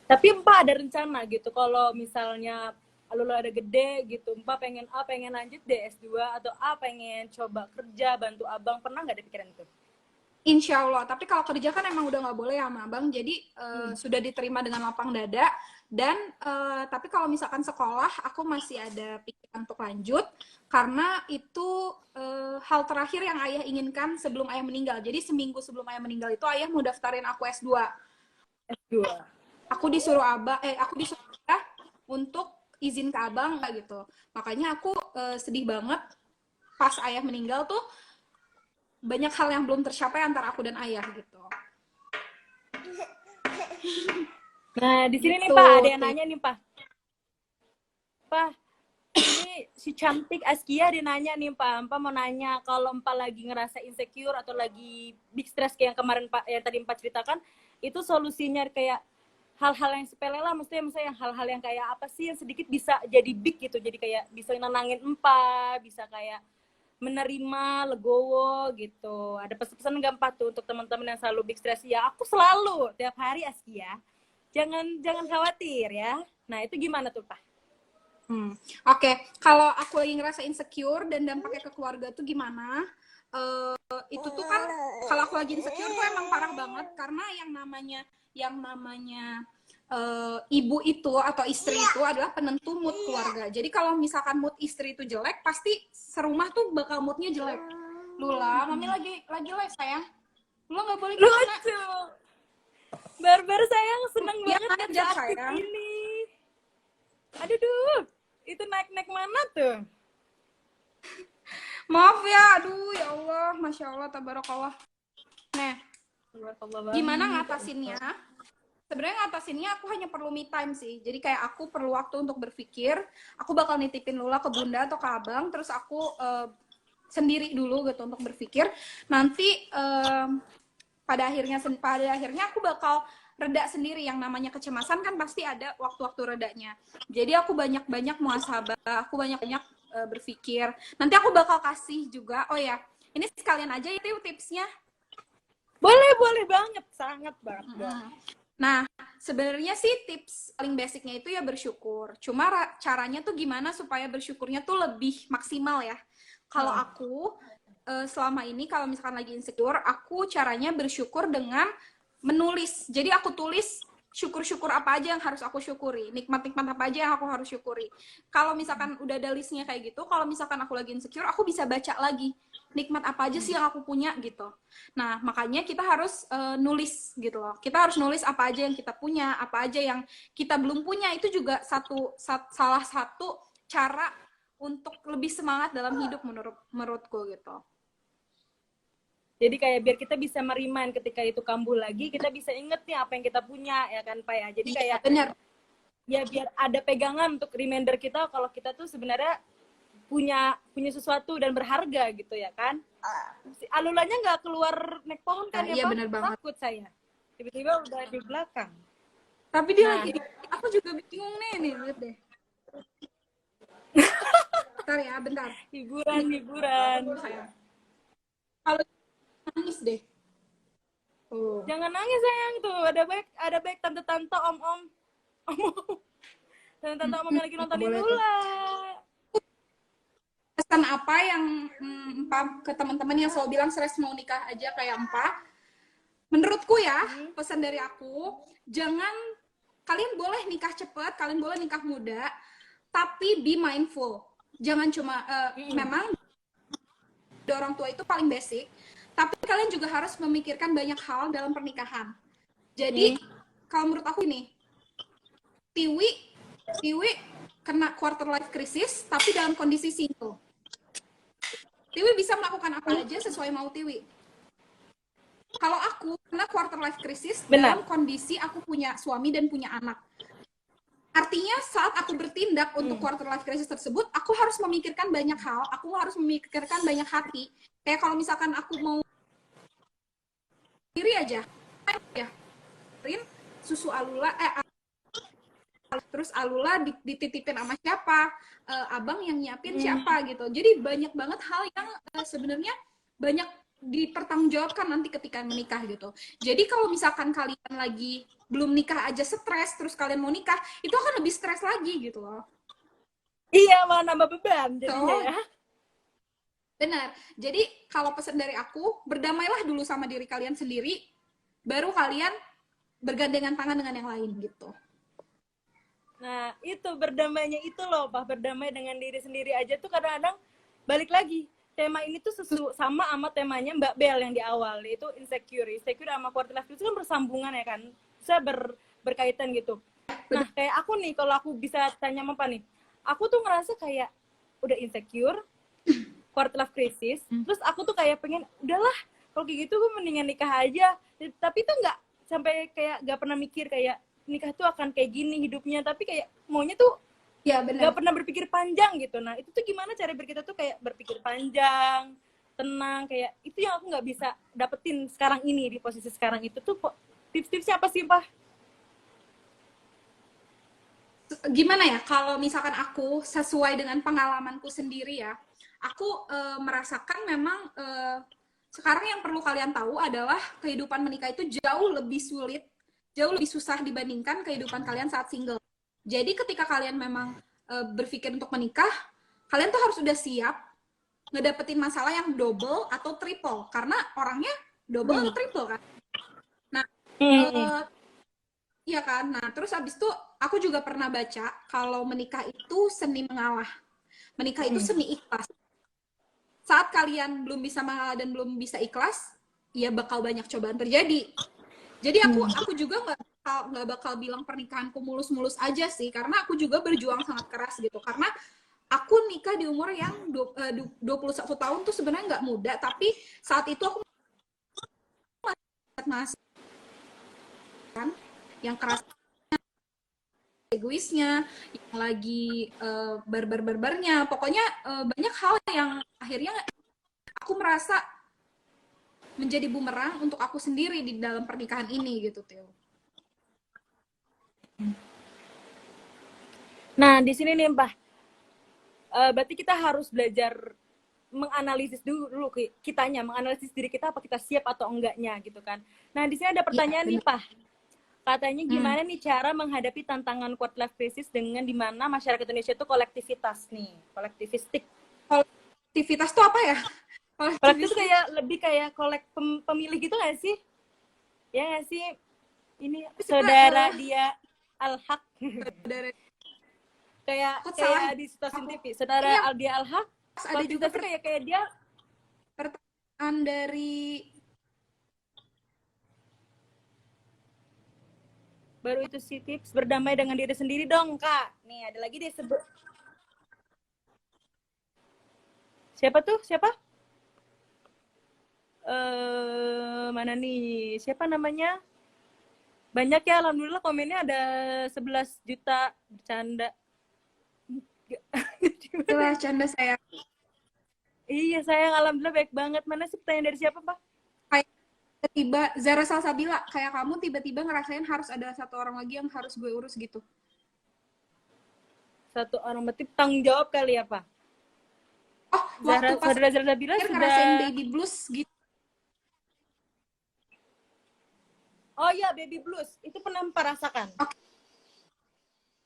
Tapi Empa ada rencana gitu kalau misalnya Alula ada gede gitu, Empa pengen lanjut deh S2 atau pengen coba kerja bantu Abang, pernah nggak ada pikiran itu? Insya Allah, tapi kalau kerja kan emang udah nggak boleh ya sama abang, jadi sudah diterima dengan lapang dada. Dan tapi kalau misalkan sekolah, aku masih ada pikiran untuk lanjut karena itu hal terakhir yang ayah inginkan sebelum ayah meninggal. Jadi seminggu sebelum ayah meninggal itu ayah mau daftarin aku S2. S2. Aku disuruh ayah untuk izin ke abang nggak gitu. Makanya aku sedih banget pas ayah meninggal tuh banyak hal yang belum tercapai antara aku dan ayah gitu. Nah, di sini gitu, nih Pak, ada yang nanya nih Pak. Pak, ini si cantik Askia dia nanya nih Pak. Empa mau nanya kalau Empa lagi ngerasa insecure atau lagi big stress kayak yang kemarin Pak yang tadi Empa ceritakan, itu solusinya kayak hal-hal yang sepele lah, misalnya yang hal-hal yang kayak apa sih yang sedikit bisa jadi big gitu, jadi kayak bisa nenangin bisa kayak menerima, legowo gitu. Ada pesan-pesan nggak Empa tuh untuk teman-teman yang selalu big stress? Ya aku selalu tiap hari Askia, jangan khawatir ya. Nah itu gimana tuh Pak? Oke. Kalau aku lagi ngerasa insecure dan dampaknya ke keluarga tuh gimana? Itu tuh kan kalau aku lagi insecure tuh emang parah banget, karena yang namanya ibu itu atau istri itu adalah penentu mood keluarga. Jadi kalau misalkan mood istri itu jelek, pasti serumah tuh bakal moodnya jelek. Lula, mami lagi live sayang. Lula nggak boleh gitu. Lucu. Barbar sayang, seneng Ya, banget aja, kan sayang. ini. Aduh, itu naik mana tuh? Maaf ya, aduh ya Allah, masya Allah, tabarakallah. Nah, gimana ngatasinnya? Sebenarnya ngatasinnya aku hanya perlu me time sih. Jadi kayak aku perlu waktu untuk berpikir. Aku bakal nitipin Lula ke bunda atau ke abang, terus aku sendiri dulu gitu untuk berpikir. Nanti pada akhirnya aku bakal reda sendiri. Yang namanya kecemasan kan pasti ada waktu-waktu redanya. Jadi aku banyak-banyak muhasabah, aku banyak-banyak berpikir. Nanti aku bakal kasih juga. Oh ya, ini sekalian aja itu tipsnya. Boleh banget, sangat banget. Nah, sebenarnya sih tips paling basicnya itu ya bersyukur. Cuma caranya tuh gimana supaya bersyukurnya tuh lebih maksimal ya. Kalau aku selama ini kalau misalkan lagi insecure, aku caranya bersyukur dengan menulis. Jadi aku tulis syukur-syukur apa aja yang harus aku syukuri, nikmat-nikmat apa aja yang aku harus syukuri. Kalau misalkan udah ada listnya kayak gitu, kalau misalkan aku lagi insecure, aku bisa baca lagi nikmat apa aja sih yang aku punya gitu. Nah, makanya kita harus nulis gitu loh. Kita harus nulis apa aja yang kita punya, apa aja yang kita belum punya. Itu juga salah satu cara untuk lebih semangat dalam hidup menurutku gitu. Jadi kayak biar kita bisa merimain ketika itu kambuh lagi, kita bisa inget nih apa yang kita punya ya kan Pak ya. Jadi kayak bener. Ya biar ada pegangan untuk reminder kita kalau kita tuh sebenarnya punya sesuatu dan berharga gitu ya kan. Si Alulanya nggak keluar naik pohon kan ya iya, Pak? bener banget. Takut saya. Tiba-tiba udah di belakang. Tapi dia lagi, aku juga bingung nih, lihat deh. Bentar ya, bentar. Hiburan. Kalau nangis deh. Jangan nangis sayang tuh. Ada baik tante-tante, om-om. Tante-tante om yang lagi nontonin Lula. Pesan apa yang ke teman-teman yang selalu bilang stres mau nikah aja kayak menurutku ya, pesan dari aku, kalian boleh nikah cepat, kalian boleh nikah muda, tapi be mindful. Jangan cuma memang orang tua itu paling basic, tapi kalian juga harus memikirkan banyak hal dalam pernikahan. Jadi kalau menurut aku ini, Tiwi kena quarter life crisis, tapi dalam kondisi single. Tiwi bisa melakukan apa aja sesuai mau Tiwi. Kalau aku kena quarter life crisis dalam kondisi aku punya suami dan punya anak. Artinya saat aku bertindak untuk quarter life crisis tersebut, aku harus memikirkan banyak hal, aku harus memikirkan banyak hati. Kayak kalau misalkan aku mau diri aja, ya, susu Alula, terus Alula dititipin sama siapa, abang yang nyiapin siapa gitu. Jadi banyak banget hal yang sebenarnya banyak dipertanggungjawabkan nanti ketika menikah gitu. Jadi kalau misalkan kalian lagi belum nikah aja stres, terus kalian mau nikah, itu akan lebih stres lagi gitu loh. Iya, malah nambah beban jadinya ya. Benar. Jadi kalau pesan dari aku, berdamailah dulu sama diri kalian sendiri, baru kalian bergandengan tangan dengan yang lain gitu. Nah, itu berdamainya itu loh, Pak. Berdamai dengan diri sendiri aja tuh kadang-kadang balik lagi. Tema ini tuh sama temanya Mbak Bel yang di awal, yaitu insecure. Insecure sama quarter life itu kan bersambungan ya kan. Bisa berkaitan gitu. Nah, kayak aku nih, kalau aku bisa tanya apa nih, aku tuh ngerasa kayak udah insecure, quarter life crisis, terus aku tuh kayak pengen, udahlah, kalau kayak gitu gue mendingan nikah aja. Tapi tuh nggak sampai kayak nggak pernah mikir kayak nikah tuh akan kayak gini hidupnya, tapi kayak maunya tuh ya benar, nggak pernah berpikir panjang gitu. Nah itu tuh gimana cara kita tuh kayak berpikir panjang, tenang, kayak itu yang aku nggak bisa dapetin sekarang ini di posisi sekarang itu tuh. Tips-tipsnya apa sih Pak? gimana ya, kalau misalkan aku sesuai dengan pengalamanku sendiri ya, aku merasakan memang sekarang yang perlu kalian tahu adalah kehidupan menikah itu jauh lebih sulit, jauh lebih susah dibandingkan kehidupan kalian saat single. Jadi ketika kalian memang berpikir untuk menikah, kalian tuh harus udah siap ngedapetin masalah yang double atau triple, karena orangnya double atau triple kan. Nah, iya kan. Nah, terus abis itu aku juga pernah baca kalau menikah itu seni mengalah. Menikah itu seni ikhlas. Saat kalian belum bisa mengalah dan belum bisa ikhlas, ya bakal banyak cobaan terjadi. Jadi aku juga nggak bakal bilang pernikahanku mulus-mulus aja sih, karena aku juga berjuang sangat keras gitu. Karena aku nikah di umur yang 21 tahun tuh sebenarnya nggak muda, tapi saat itu aku masih kan yang keras, egoisnya, yang lagi barbar-barbarnya, pokoknya banyak hal yang akhirnya aku merasa menjadi bumerang untuk aku sendiri di dalam pernikahan ini gitu, Tio. Nah, di sini nih, Mbak. Berarti kita harus belajar menganalisis dulu kitanya, menganalisis diri kita apa kita siap atau enggaknya gitu kan. Nah, di sini ada pertanyaan nih, Pak. Katanya gimana nih cara menghadapi tantangan quarter life crisis dengan dimana masyarakat Indonesia itu kolektivitas nih, kolektivistik. Kolektivitas tuh apa ya? Kolektif itu kayak lebih kayak pemilih gitu nggak sih? Ya nggak sih? Ini saudara dia Al-Haq. kayak di stasiun TV, saudara Aldia Al-Haq. Ada juga kayak dia pertanyaan dari baru itu sih tips berdamai dengan diri sendiri dong, Kak. Nih, ada lagi dia sebut. Siapa tuh? Siapa? Mana nih? Siapa namanya? Banyak ya, alhamdulillah komennya ada 11 juta. Bercanda. Itulah canda saya. Iya, sayang, alhamdulillah baik banget. Mana sih pertanyaan dari siapa, Pak? Tiba Zara Salsabila, kayak kamu tiba-tiba ngerasain harus ada satu orang lagi yang harus gue urus gitu. Satu orang, berarti tanggung jawab kali ya, Pak? Oh, waktu pas saudara Zara sudah ngerasain baby blues gitu. Oh iya, baby blues. Itu pernah merasakan? Okay.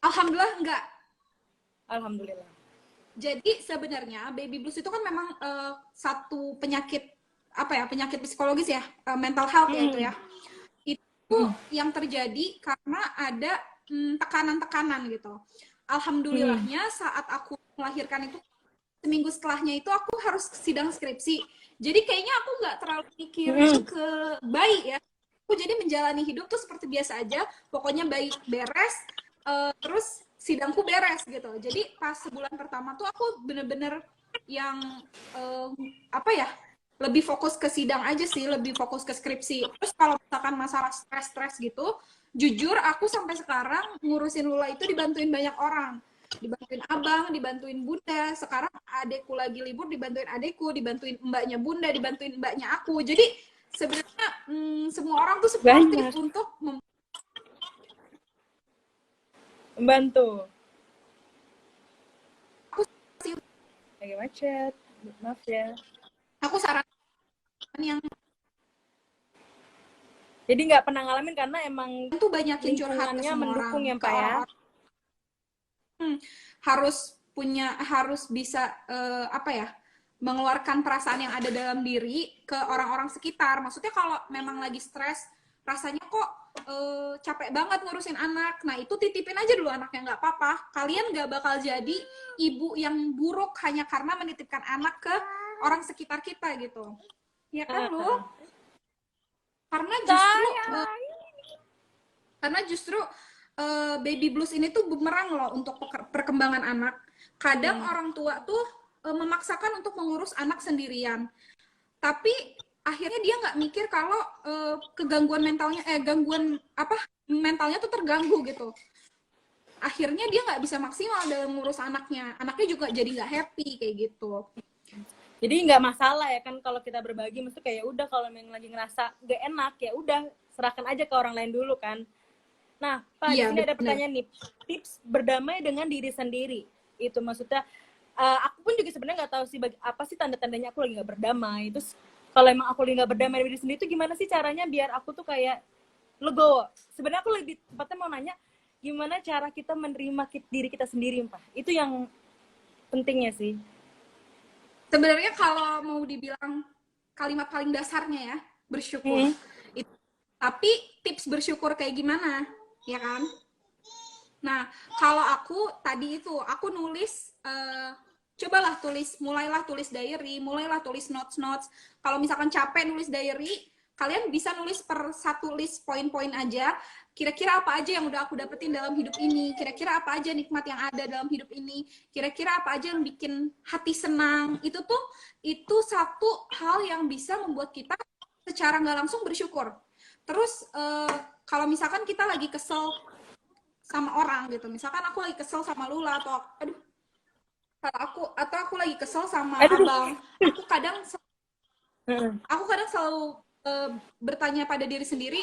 Alhamdulillah enggak. Alhamdulillah. Jadi sebenarnya baby blues itu kan memang satu penyakit apa ya, penyakit psikologis ya, mental health ya itu ya. Itu yang terjadi karena ada tekanan-tekanan gitu. Alhamdulillahnya saat aku melahirkan itu seminggu setelahnya itu aku harus sidang skripsi. Jadi kayaknya aku nggak terlalu mikirin ke bayi ya. Aku jadi menjalani hidup tuh seperti biasa aja. Pokoknya bayi beres, terus sidangku beres gitu. Jadi pas sebulan pertama tuh aku bener-bener yang apa ya, lebih fokus ke sidang aja sih, lebih fokus ke skripsi. Terus kalau misalkan masalah stres-stres gitu, jujur aku sampai sekarang ngurusin Lula itu dibantuin banyak orang. Dibantuin abang, dibantuin bunda. Sekarang adekku lagi libur, dibantuin adekku, dibantuin mbaknya bunda, dibantuin mbaknya aku. Jadi sebenarnya semua orang tuh supportif untuk membantu. Aku lagi macet, maaf ya. Aku saran yang jadi nggak pernah ngalamin karena emang itu banyakin curhatnya mendukung orang, ya, Pak ya. Harus bisa apa ya, mengeluarkan perasaan yang ada dalam diri ke orang-orang sekitar. Maksudnya kalau memang lagi stres, rasanya kok capek banget ngurusin anak, nah itu titipin aja dulu anaknya, nggak apa-apa. Kalian nggak bakal jadi ibu yang buruk hanya karena menitipkan anak ke orang sekitar kita gitu, ya kan lo? Karena justru baby blues ini tuh bumerang loh untuk perkembangan anak. Kadang orang tua tuh memaksakan untuk mengurus anak sendirian, tapi akhirnya dia nggak mikir kalau kegangguan mentalnya, gangguan apa mentalnya tuh terganggu gitu. Akhirnya dia nggak bisa maksimal dalam ngurus anaknya juga jadi nggak happy kayak gitu. Jadi nggak masalah ya kan kalau kita berbagi, maksudnya kayak udah kalau memang lagi ngerasa nggak enak ya udah serahkan aja ke orang lain dulu kan. Nah, Pak, di Iya, sini ada benar. pertanyaan nih. Tips berdamai dengan diri sendiri. Itu maksudnya, aku pun juga sebenarnya nggak tahu sih apa sih tanda-tandanya aku lagi nggak berdamai. Terus kalau emang aku lagi nggak berdamai dengan diri sendiri itu gimana sih caranya biar aku tuh kayak legowo? Sebenarnya aku lebih tepatnya mau nanya, gimana cara kita menerima diri kita sendiri, Pak? Itu yang pentingnya sih. Sebenarnya kalau mau dibilang kalimat paling dasarnya ya, bersyukur. Hmm. Tapi tips bersyukur kayak gimana? Ya kan? Nah, kalau aku tadi itu aku nulis cobalah tulis, mulailah tulis diary, mulailah tulis notes-notes. Kalau misalkan capek nulis diary, kalian bisa nulis per satu list poin-poin aja. Kira-kira apa aja yang udah aku dapetin dalam hidup ini? Kira-kira apa aja nikmat yang ada dalam hidup ini? Kira-kira apa aja yang bikin hati senang? Itu satu hal yang bisa membuat kita secara nggak langsung bersyukur. Terus kalau misalkan kita lagi kesel sama orang gitu, misalkan aku lagi kesel sama Lula atau aduh aku lagi kesel sama Aduh. abang, aku kadang Hmm. aku kadang selalu bertanya pada diri sendiri,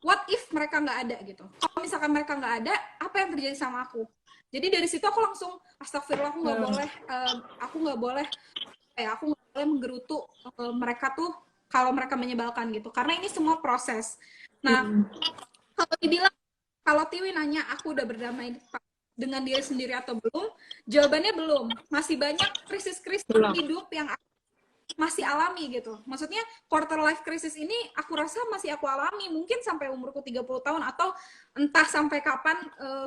what if mereka nggak ada gitu, kalau misalkan mereka nggak ada, apa yang terjadi sama aku. Jadi dari situ aku langsung astagfirullah, aku nggak boleh aku nggak boleh menggerutu mereka tuh kalau mereka menyebalkan gitu, karena ini semua proses. Nah, Hmm. kalau dibilang, kalau Tiwi nanya aku udah berdamai dengan diri sendiri atau belum, jawabannya belum. Masih banyak krisis-krisis Belum. hidup yang masih alami gitu. Maksudnya quarter life crisis ini aku rasa masih aku alami mungkin sampai umurku 30 tahun, atau entah sampai kapan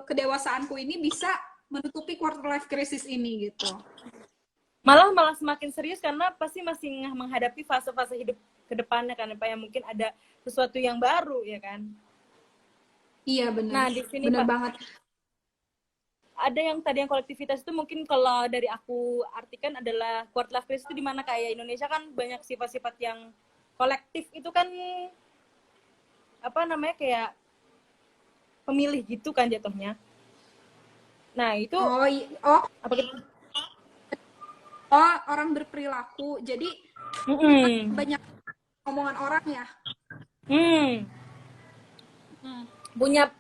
kedewasaanku ini bisa menutupi quarter life crisis ini gitu. Malah semakin serius karena pasti masih menghadapi fase-fase hidup ke depannya kan, Pak, yang mungkin ada sesuatu yang baru ya kan. Iya benar. Nah, di sini Benar Pak, banget. ada yang tadi yang kolektivitas itu mungkin kalau dari aku artikan adalah quarter life crisis itu di mana kayak Indonesia kan banyak sifat-sifat yang kolektif itu kan, apa namanya, kayak pemilih gitu kan jatuhnya. Nah, itu Oh, apa gitu? orang berperilaku. Jadi kita Mm-mm. banyak omongan orang ya. Hmm. Hmm. Punya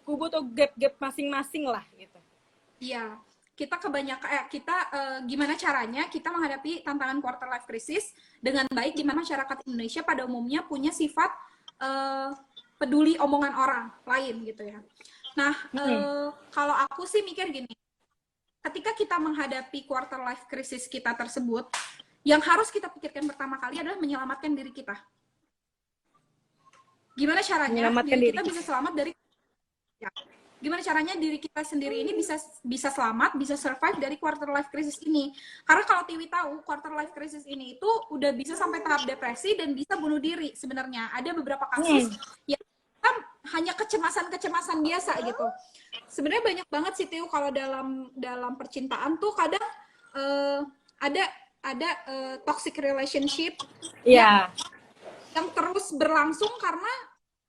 kubu atau gap-gap masing-masing lah gitu. Iya, kita kebanyakan kita gimana caranya kita menghadapi tantangan quarter life crisis dengan baik, di mana masyarakat Indonesia pada umumnya punya sifat eh, peduli omongan orang lain gitu ya. Nah, Hmm. kalau aku sih mikir gini, ketika kita menghadapi quarter life crisis kita tersebut, yang harus kita pikirkan pertama kali adalah menyelamatkan diri kita. Gimana caranya Menyelamatkan diri diri kita kita. bisa selamat dari ya, gimana caranya diri kita sendiri ini bisa bisa selamat, bisa survive dari quarter life crisis ini. Karena kalau Tiwi tahu, quarter life crisis ini itu udah bisa sampai tahap depresi dan bisa bunuh diri sebenarnya. Ada beberapa kasus yang hanya kecemasan-kecemasan biasa gitu. Sebenarnya banyak banget sih Tiwi, kalau dalam dalam percintaan tuh kadang uh, ada toxic relationship yang Iya. yang terus berlangsung karena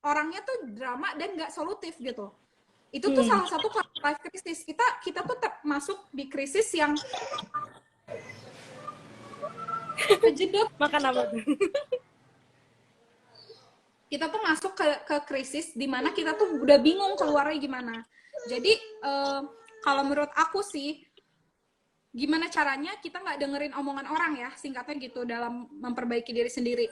orangnya tuh drama dan nggak solutif gitu. Itu tuh Hmm. salah satu life crisis. Kita tuh masuk di krisis yang kejedot. Makan apa tuh? Kita tuh masuk ke krisis di mana kita tuh udah bingung keluarnya gimana. Jadi kalau menurut aku sih, gimana caranya kita nggak dengerin omongan orang ya, singkatnya gitu, dalam memperbaiki diri sendiri.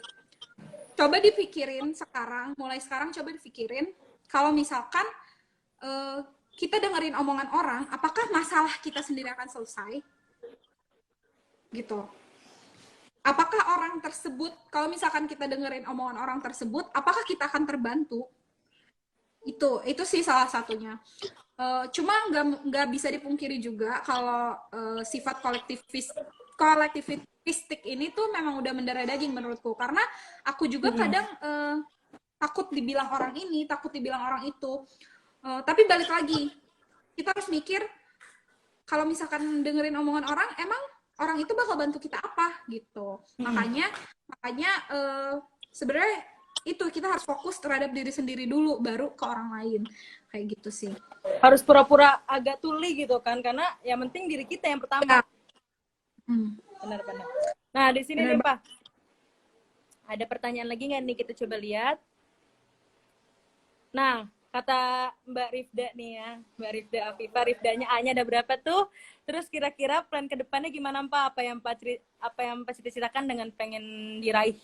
Coba dipikirin sekarang, mulai sekarang coba dipikirin, kalau misalkan kita dengerin omongan orang, apakah masalah kita sendiri akan selesai? Gitu. Apakah orang tersebut, kalau misalkan kita dengerin omongan orang tersebut, apakah kita akan terbantu? Itu sih salah satunya. Cuma nggak bisa dipungkiri juga kalau sifat kolektivistik ini tuh memang udah mendarah daging menurutku, karena aku juga kadang takut dibilang orang ini, takut dibilang orang itu. Tapi balik lagi, kita harus mikir, kalau misalkan dengerin omongan orang, emang orang itu bakal bantu kita apa gitu. Makanya sebenarnya itu kita harus fokus terhadap diri sendiri dulu, baru ke orang lain, kayak gitu sih. Harus pura-pura agak tuli gitu kan, karena yang penting diri kita yang pertama. Ya. Benar-benar. Nah, di sini Bener nih Pak, ada pertanyaan lagi nggak nih, kita coba lihat. Nah, kata Mbak Rifda nih ya, Mbak Rifda Afifah, Rifdanya A-nya ada berapa tuh? Terus kira-kira plan ke depannya gimana Pak? Apa yang Pak cita-citakan dengan pengen diraih?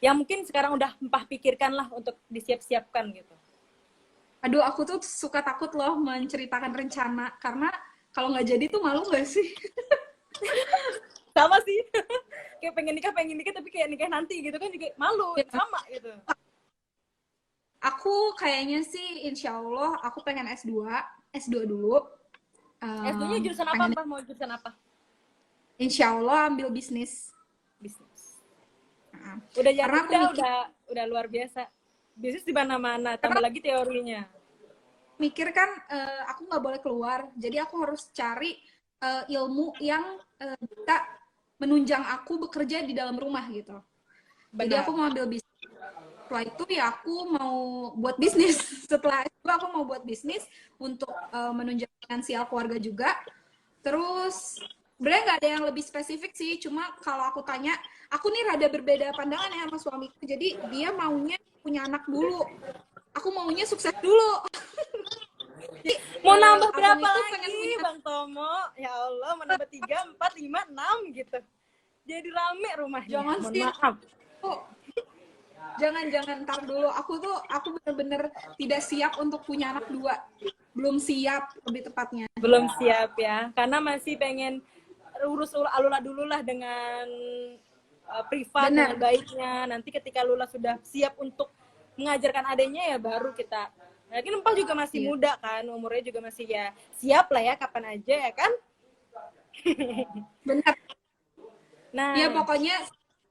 Yang mungkin sekarang udah Mbak pikirkan lah untuk disiap-siapkan gitu. Aduh, aku tuh suka takut loh menceritakan rencana, karena kalau nggak jadi tuh malu nggak sih? Sama sih. Kayak pengen nikah tapi kayak nikah nanti gitu kan juga malu, Ya, sama gitu. aku kayaknya sih insya Allah aku pengen S2 dulu. S2-nya jurusan apa Pengen Mbak? Mau jurusan apa? insya Allah ambil bisnis. Bisnis. Nah, Udah jadi, karena aku mikir, udah luar biasa. Bisnis di mana-mana, tambah lagi teorinya. kan aku nggak boleh keluar, jadi aku harus cari ilmu yang bisa menunjang aku bekerja di dalam rumah gitu. Jadi Benar. aku mau ambil bisnis. Setelah itu ya aku mau buat bisnis. Setelah itu aku mau buat bisnis untuk menunjang finansial keluarga juga. Terus sebenarnya nggak ada yang lebih spesifik sih. Cuma kalau aku tanya, aku nih rada berbeda pandangan ya sama suamiku. Jadi dia maunya punya anak dulu. Aku maunya sukses dulu. Jadi Mau nambah abang berapa itu pengen lagi, punya. Bang Tomo? Ya Allah, mau nambah 3, 4, 5, 6 gitu. Jadi rame rumahnya. Jangan Mohon sih. maaf. Jangan ntar dulu. Aku bener-bener tidak siap untuk punya anak dua. Belum siap lebih tepatnya. Belum siap ya. Karena masih pengen urus Alula dulu lah dengan privat, dengan Bener. baiknya. Nanti ketika Lula sudah siap untuk mengajarkan adanya ya baru kita. Mungkin Empah juga masih Iya. muda kan, umurnya juga masih ya siap lah ya kapan aja ya kan. Bener. Ya Nah, pokoknya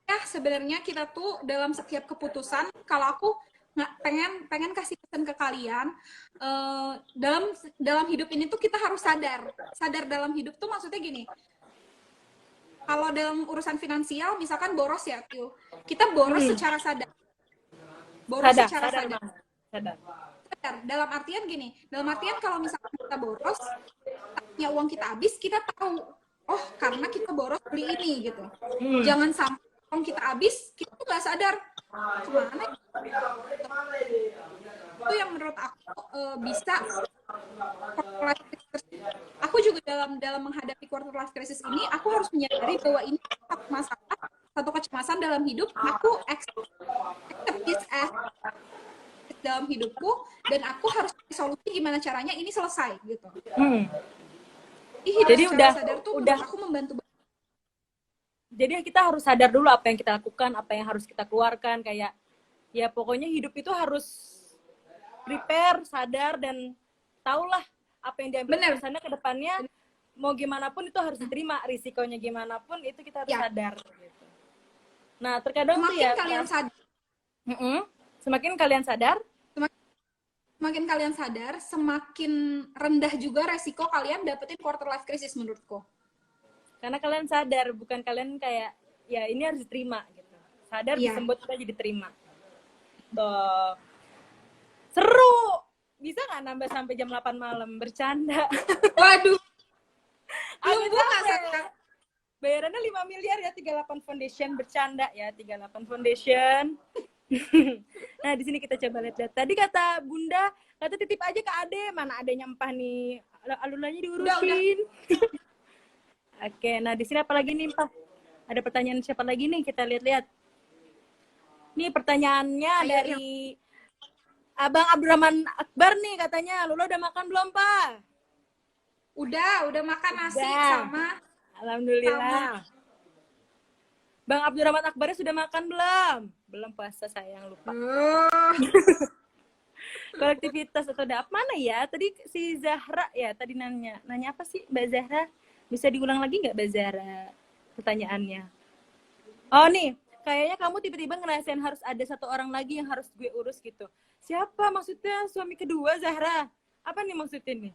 ya sebenarnya kita tuh dalam setiap keputusan, kalau aku nggak pengen kasih pesan ke kalian, dalam dalam hidup ini tuh kita harus sadar dalam hidup tuh maksudnya gini. Kalau dalam urusan finansial, misalkan boros ya, Tio. Kita boros secara sadar. Boros sadar, secara sadar sadar. Bang. Sadar. Sadar. Dalam artian gini, dalam artian kalau misalkan kita boros, ya uang kita habis, kita tahu, oh karena kita boros beli ini gitu. Jangan sampai uang kita habis, kita tuh nggak sadar kemana. Itu yang menurut aku bisa. Aku juga dalam menghadapi quarter life crisis ini, aku harus menyadari bahwa ini satu masalah, satu kecemasan dalam hidup. Aku accept this as dalam hidupku, dan aku harus cari solusi gimana caranya ini selesai gitu. Hidup Jadi secara sadar tuh udah menurut aku membantu. jadi kita harus sadar dulu apa yang kita lakukan, apa yang harus kita keluarkan, kayak ya pokoknya hidup itu harus prepare, sadar dan tahulah apa yang diambil keputusannya ke depannya. Mau gimana pun itu harus diterima, risikonya gimana pun itu kita harus sadar gitu. Nah, terkadang tuh ya Kalian sadar, semakin kalian sadar, semakin kalian sadar, semakin rendah juga resiko kalian dapetin quarter life crisis menurutku. Karena kalian sadar, bukan kalian kayak ya ini harus diterima gitu. Sadar disebut kita jadi terima. Tuh. Seru. Bisa nggak nambah sampai jam 8 malam bercanda? Waduh. Aku capek. Bayarannya 5 miliar ya, 38 Foundation bercanda ya, 38 Foundation. Nah, di sini kita coba lihat. Tadi kata Bunda, kata titip aja ke Ade, mana adenya Empah nih. Alulanya diurusin. Oke, nah di sini apa lagi nih, Pak? Ada pertanyaan siapa lagi nih? Kita lihat-lihat. Nih pertanyaannya dari Abang Abdurrahman Akbar nih, katanya, Lula udah makan belum, Pak? Udah makan nasi sama. Alhamdulillah. Sama. Bang Abdurrahman Akbarnya sudah makan belum? Belum, puasa sayang, lupa. Kolektivitas atau dap mana ya? Tadi si Zahra ya, tadi nanya apa sih Mbak Zahra? Bisa diulang lagi nggak Mbak Zahra pertanyaannya? Oh nih, kayaknya kamu tiba-tiba ngerasain harus ada satu orang lagi yang harus gue urus gitu. Siapa maksudnya suami kedua Zahra? Apa nih maksudnya nih?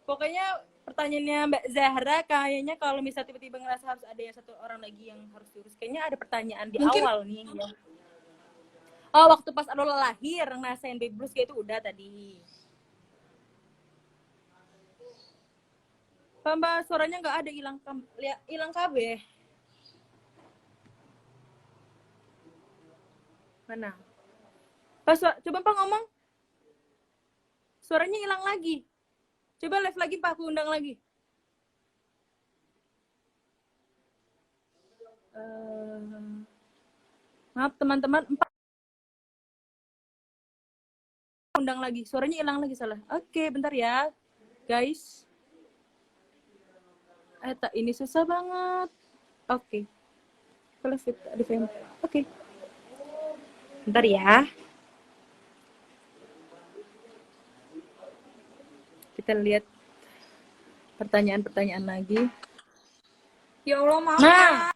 Pokoknya pertanyaannya Mbak Zahra kayaknya kalau misal tiba-tiba ngerasa harus ada yang satu orang lagi yang harus diurus. Kayaknya ada pertanyaan di awal nih. Ya. Oh, waktu pas Alula lahir ngerasain baby blues kayak itu udah tadi. Mbak suaranya nggak ada, hilang KB. Mana? Coba Pak ngomong. Suaranya hilang lagi. Coba live lagi Pak, aku undang lagi. Maaf teman-teman, undang lagi. Suaranya hilang lagi salah. Oke, bentar ya, guys. Ini susah banget. Oke. Kalau fit ada film. Oke. Bentar ya. Kita lihat pertanyaan-pertanyaan lagi. Ya Allah, maaf Nah, ya.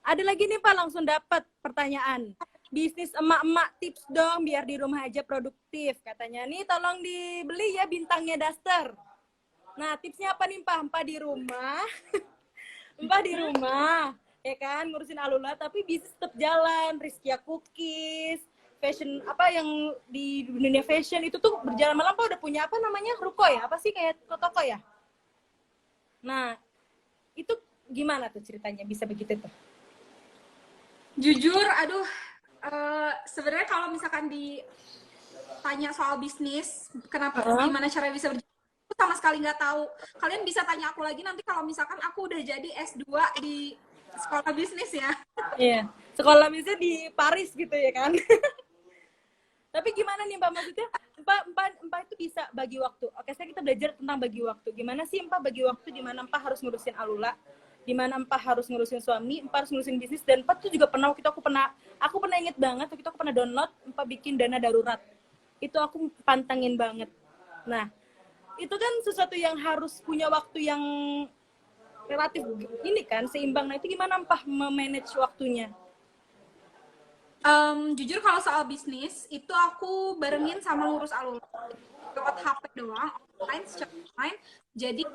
ada lagi nih Pak, langsung dapat pertanyaan. Bisnis emak-emak, tips dong biar di rumah aja produktif. Katanya nih tolong dibeli ya bintangnya Duster. Nah, tipsnya apa nih Pak? Empah di rumah. Empah di rumah. Ya kan, ngurusin Alula tapi bisnis tetap jalan. Rizkia Cookies, fashion apa yang di dunia fashion itu tuh berjalan malam Pak udah punya apa namanya? Ruko ya? Apa sih kayak toko ya? Nah, itu gimana tuh ceritanya bisa begitu tuh? Jujur, aduh, sebenarnya kalau misalkan ditanya soal bisnis, kenapa gimana cara bisa berjalan, aku sama sekali nggak tahu. Kalian bisa tanya aku lagi nanti kalau misalkan aku udah jadi S2 di sekolah bisnis ya. Iya, sekolah bisnis di Paris gitu ya kan. Tapi gimana nih Mbak, maksudnya Mbak itu bisa bagi waktu. Oke, sekarang kita belajar tentang bagi waktu. Gimana sih Mbak bagi waktu, di mana Mbak harus ngurusin Alula, di mana Mbak harus ngurusin suami, Mbak harus ngurusin bisnis, dan Mbak tuh juga pernah waktu itu aku pernah inget banget waktu itu aku pernah download Mbak bikin dana darurat. Itu aku pantangin banget. Nah, itu kan sesuatu yang harus punya waktu yang relatif ini kan seimbang. Nah, itu gimana Mbak memanage waktunya? Jujur kalau soal bisnis itu aku barengin sama ngurus Alula lewat HP doang, online, secara online. Jadi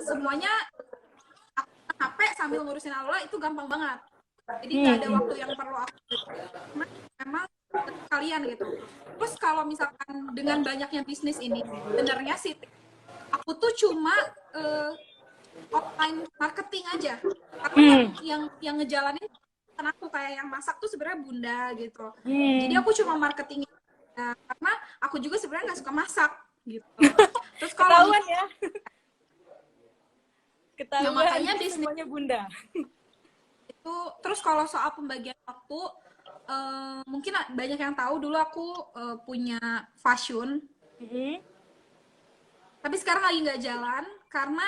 semuanya aku HP sambil ngurusin Alula itu gampang banget. Jadi nggak ada waktu yang perlu aku memang kalian gitu. Terus kalau misalkan dengan banyaknya bisnis ini, sebenarnya sih aku tuh cuma online marketing aja. Karena yang ngejalanin kan aku kayak yang masak tuh sebenarnya bunda gitu. Jadi aku cuma marketing karena aku juga sebenarnya nggak suka masak gitu. Terus kalau ketahuan ya. Ketahuan, ya makanya bisnis semuanya bunda. Itu terus kalau soal pembagian waktu, mungkin banyak yang tahu dulu aku punya fashion, tapi sekarang lagi nggak jalan karena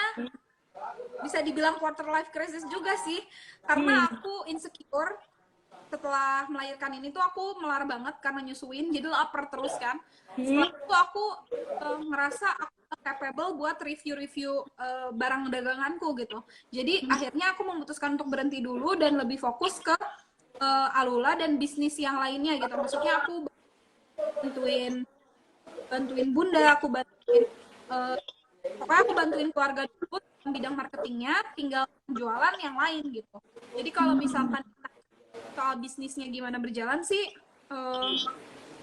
bisa dibilang quarter life crisis juga sih, karena aku insecure setelah melahirkan ini tuh aku melar banget karena nyusuin, jadi lapar terus kan. Setelah itu aku ngerasa aku capable buat review-review barang daganganku gitu. Jadi akhirnya aku memutuskan untuk berhenti dulu dan lebih fokus ke Alula dan bisnis yang lainnya gitu. Maksudnya aku bantuin bunda, aku bantuin pokoknya aku bantuin keluarga dulu dalam bidang marketingnya, tinggal jualan yang lain gitu. Jadi kalau misalkan soal bisnisnya gimana berjalan sih,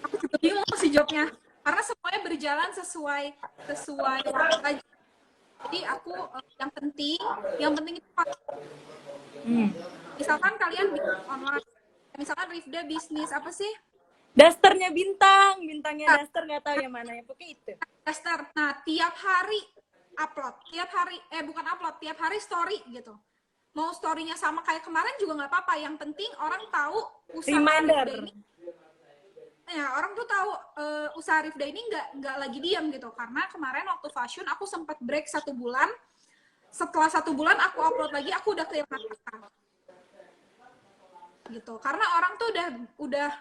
aku juga bingung sih jawabnya karena semuanya berjalan sesuai waktu aja. Jadi aku yang penting itu misalkan kalian bikin online, misalkan Rifda bisnis apa sih? Dasternya bintangnya Daster nggak tahu yang mana ya, pokoknya itu. Daster. Nah, tiap hari tiap hari story gitu. Mau story-nya sama kayak kemarin juga nggak apa-apa. Yang penting orang tahu usaha Rifda ini. Ya, orang tuh tahu usaha Rifda ini nggak lagi diam gitu. Karena kemarin waktu fashion aku sempat break 1 bulan. Setelah 1 bulan aku upload lagi, aku udah kehilangan gitu. Karena orang tuh udah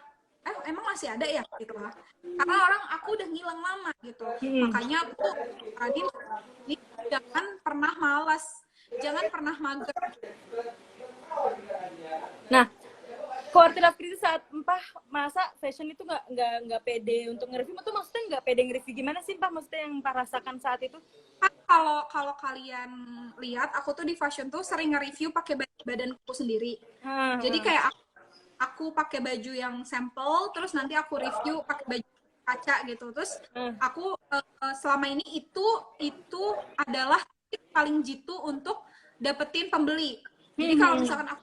emang masih ada ya gitu lah. Karena aku udah ngilang lama gitu. Makanya aku ini jangan pernah malas, jangan pernah mager. Nah, quarter life crisis saat Empah masa fashion itu nggak pede untuk nge-review, itu maksudnya nggak pede nge-review gimana sih Empah, maksudnya yang Empah rasakan saat itu? Kalau kalian lihat, aku tuh di fashion tuh sering nge-review pakai badanku sendiri. Jadi kayak aku pakai baju yang sampel, terus nanti aku review pakai baju kaca gitu. Terus aku selama ini itu adalah paling jitu untuk dapetin pembeli. Jadi kalau misalkan aku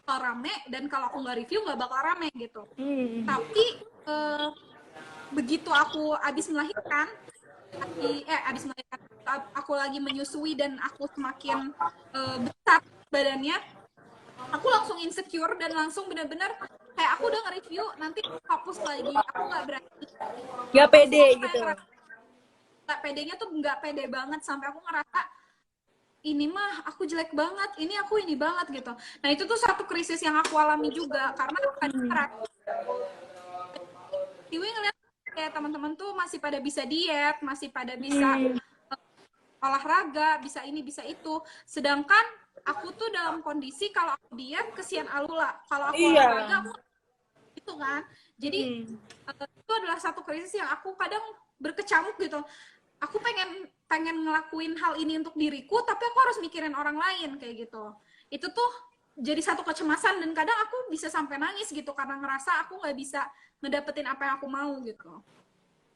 bakal rame, dan kalau aku nggak review nggak bakal rame gitu. Tapi begitu aku abis melahirkan, aku lagi menyusui dan aku semakin besar badannya, aku langsung insecure dan langsung benar-benar kayak aku udah nge-review nanti fokus lagi, aku nggak berani, nggak pede gitu. Nggak pedenya tuh nggak pede banget sampai aku ngerasa ini mah aku jelek banget, ini aku ini banget gitu. Nah itu tuh satu krisis yang aku alami juga, karena kadang Tiwi ngeliat kayak teman-teman tuh masih pada bisa diet, masih pada bisa olahraga, bisa ini bisa itu, sedangkan aku tuh dalam kondisi kalau aku diet kesian Alula, kalau aku olahraga aku itu kan. Jadi itu adalah satu krisis yang aku kadang berkecamuk gitu. Aku pengen ngelakuin hal ini untuk diriku, tapi aku harus mikirin orang lain kayak gitu. Itu tuh jadi satu kecemasan, dan kadang aku bisa sampai nangis gitu karena ngerasa aku nggak bisa ngedapetin apa yang aku mau gitu.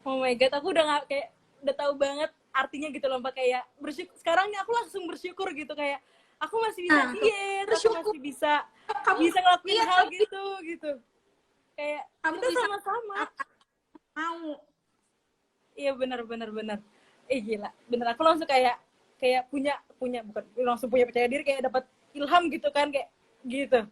Oh my god, aku udah nggak kayak udah tahu banget artinya gitu loh Mbak, kayak bersyukur. Sekarang nih aku langsung bersyukur gitu, kayak aku masih bisa diet, aku masih bisa ngelakuin hal gitu. Kayak kamu kita bisa sama-sama mau. Iya benar. Gila, bener, aku langsung kayak punya bukan langsung punya percaya diri, kayak dapat ilham gitu kan, kayak gitu.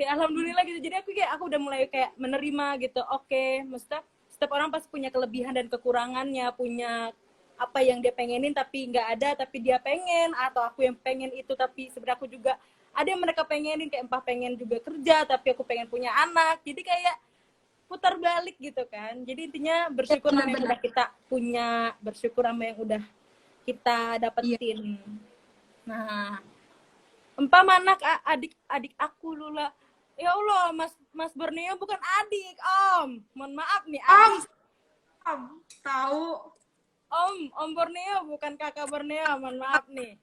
Kayak alhamdulillah gitu. Jadi aku udah mulai kayak menerima gitu. Oke, maksudnya setiap orang pasti punya kelebihan dan kekurangannya, punya apa yang dia pengenin tapi nggak ada, tapi dia pengen, atau aku yang pengen itu tapi sebenarnya aku juga ada yang mereka pengenin, kayak Empah pengen juga kerja tapi aku pengen punya anak. Jadi kayak putar balik gitu kan. Jadi intinya bersyukur sama yang udah kita punya, bersyukur sama yang udah kita dapetin. Nah, Empah mana adik aku Lula. Ya Allah, Mas Borneo bukan adik, Om. Mohon maaf nih, adik. Om, tahu. Om Borneo bukan kakak Borneo, mohon maaf nih.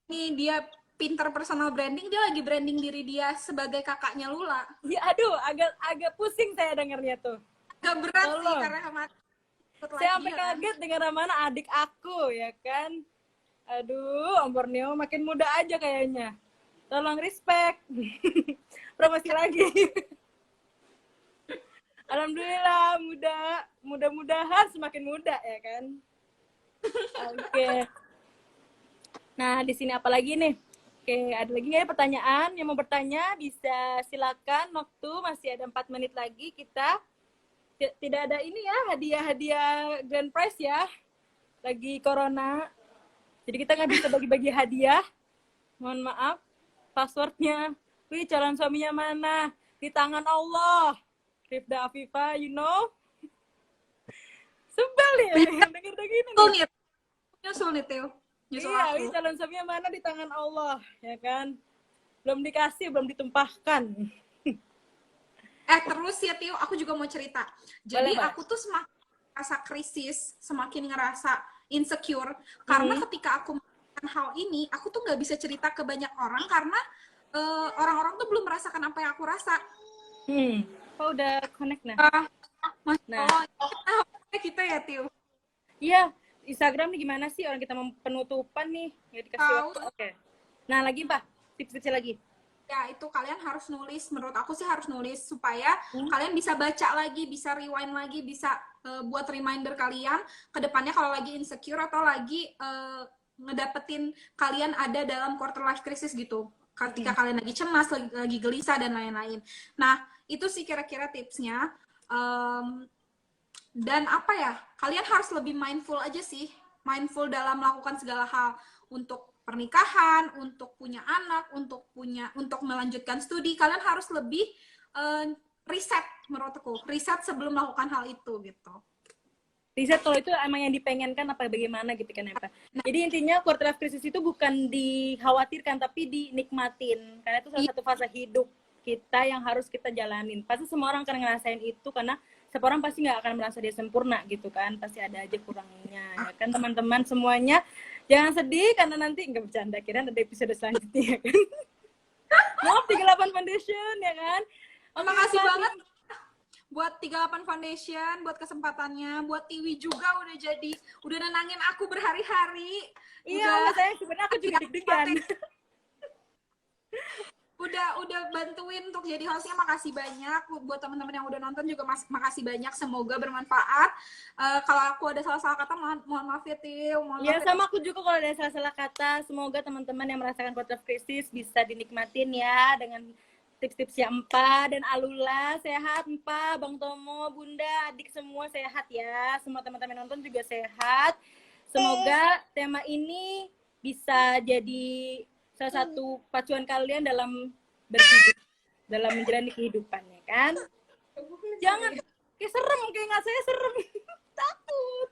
Ini dia pinter personal branding, dia lagi branding diri dia sebagai kakaknya Lula. Ya aduh, agak pusing saya dengarnya tuh. Agak berat sih karena kemarin. Saya sampai kaget dengan mana adik aku, ya kan. Aduh, Om Borneo makin muda aja kayaknya. Tolong respect. Promosi lagi. Alhamdulillah mudah-mudahan semakin muda ya kan. Oke. Nah, di sini apa lagi nih? Oke, ada lagi nggak ya pertanyaan? Yang mau bertanya bisa silakan, waktu masih ada 4 menit lagi. Kita tidak ada ini ya, hadiah grand prize ya. Lagi corona. Jadi kita nggak bisa bagi-bagi hadiah. Mohon maaf. Passwordnya, wih calon suaminya mana? Di tangan Allah. Rifda Afifa, you know? Sebel ya, denger gini. Nyusul nih, Teo. Iya, wih calon suaminya mana? Di tangan Allah, ya kan? Belum dikasih, belum ditumpahkan. Terus ya, Teo, aku juga mau cerita. Jadi aku tuh semakin ngerasa krisis, semakin ngerasa insecure, karena ketika aku hal ini, aku tuh nggak bisa cerita ke banyak orang karena orang-orang tuh belum merasakan apa yang aku rasa. Oh, udah connect nah. Kita ya, Tio. Iya, Instagram nih gimana sih orang kita mau penutupan nih? Ya dikasih waktu. Oke. Nah, lagi Pak, tips kecil lagi. Ya, itu kalian harus nulis. Menurut aku sih harus nulis supaya kalian bisa baca lagi, bisa rewind lagi, bisa buat reminder kalian ke depannya kalau lagi insecure atau lagi ngedapetin kalian ada dalam quarter life crisis gitu, ketika kalian lagi cemas, lagi gelisah dan lain-lain. Nah itu sih kira-kira tipsnya. Dan apa ya, kalian harus lebih mindful aja sih, mindful dalam melakukan segala hal, untuk pernikahan, untuk punya anak, untuk melanjutkan studi. Kalian harus lebih riset, menurutku riset sebelum melakukan hal itu gitu. Riset kalau itu emang yang dipengenkan apa bagaimana gitu kan ya Pak. Jadi intinya quarter life crisis itu bukan dikhawatirkan tapi dinikmatin, karena itu salah satu fase hidup kita yang harus kita jalanin. Pasti semua orang akan ngerasain itu, karena setiap orang pasti nggak akan merasa dia sempurna gitu kan, pasti ada aja kurangnya ya kan teman-teman semuanya. Jangan sedih karena nanti nggak bercanda, kira ada episode selanjutnya kan. Maaf 38 Foundation ya kan. Terima kasih banget buat 38 Foundation, buat kesempatannya, buat Tiwi juga udah nenangin aku berhari-hari. Iya, saya sebenarnya aku juga deg-degan. udah bantuin untuk jadi hostnya. Makasih banyak buat teman-teman yang udah nonton juga, makasih banyak, semoga bermanfaat. Kalau aku ada salah-salah kata, mohon maaf ya Til, mohon Ya maaf ya. sama aku juga kalau ada salah-salah kata. Semoga teman-teman yang merasakan quarter life crisis bisa dinikmatin ya dengan tips-tips ya Empa dan Alula. Sehat Empa, Bang Tomo, Bunda, adik semua sehat ya. Semua teman-teman nonton juga sehat. Semoga tema ini bisa jadi salah satu pacuan kalian dalam berhidup, dalam menjalani kehidupan ya kan. Jangan kayak serem, kayak nggak saya serem. Takut.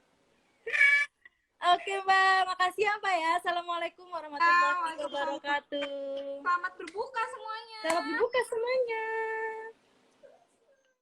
Oke, Mbak. Makasih ya, Mbak ya. Assalamualaikum warahmatullahi wabarakatuh. Selamat berbuka semuanya. Selamat berbuka semuanya.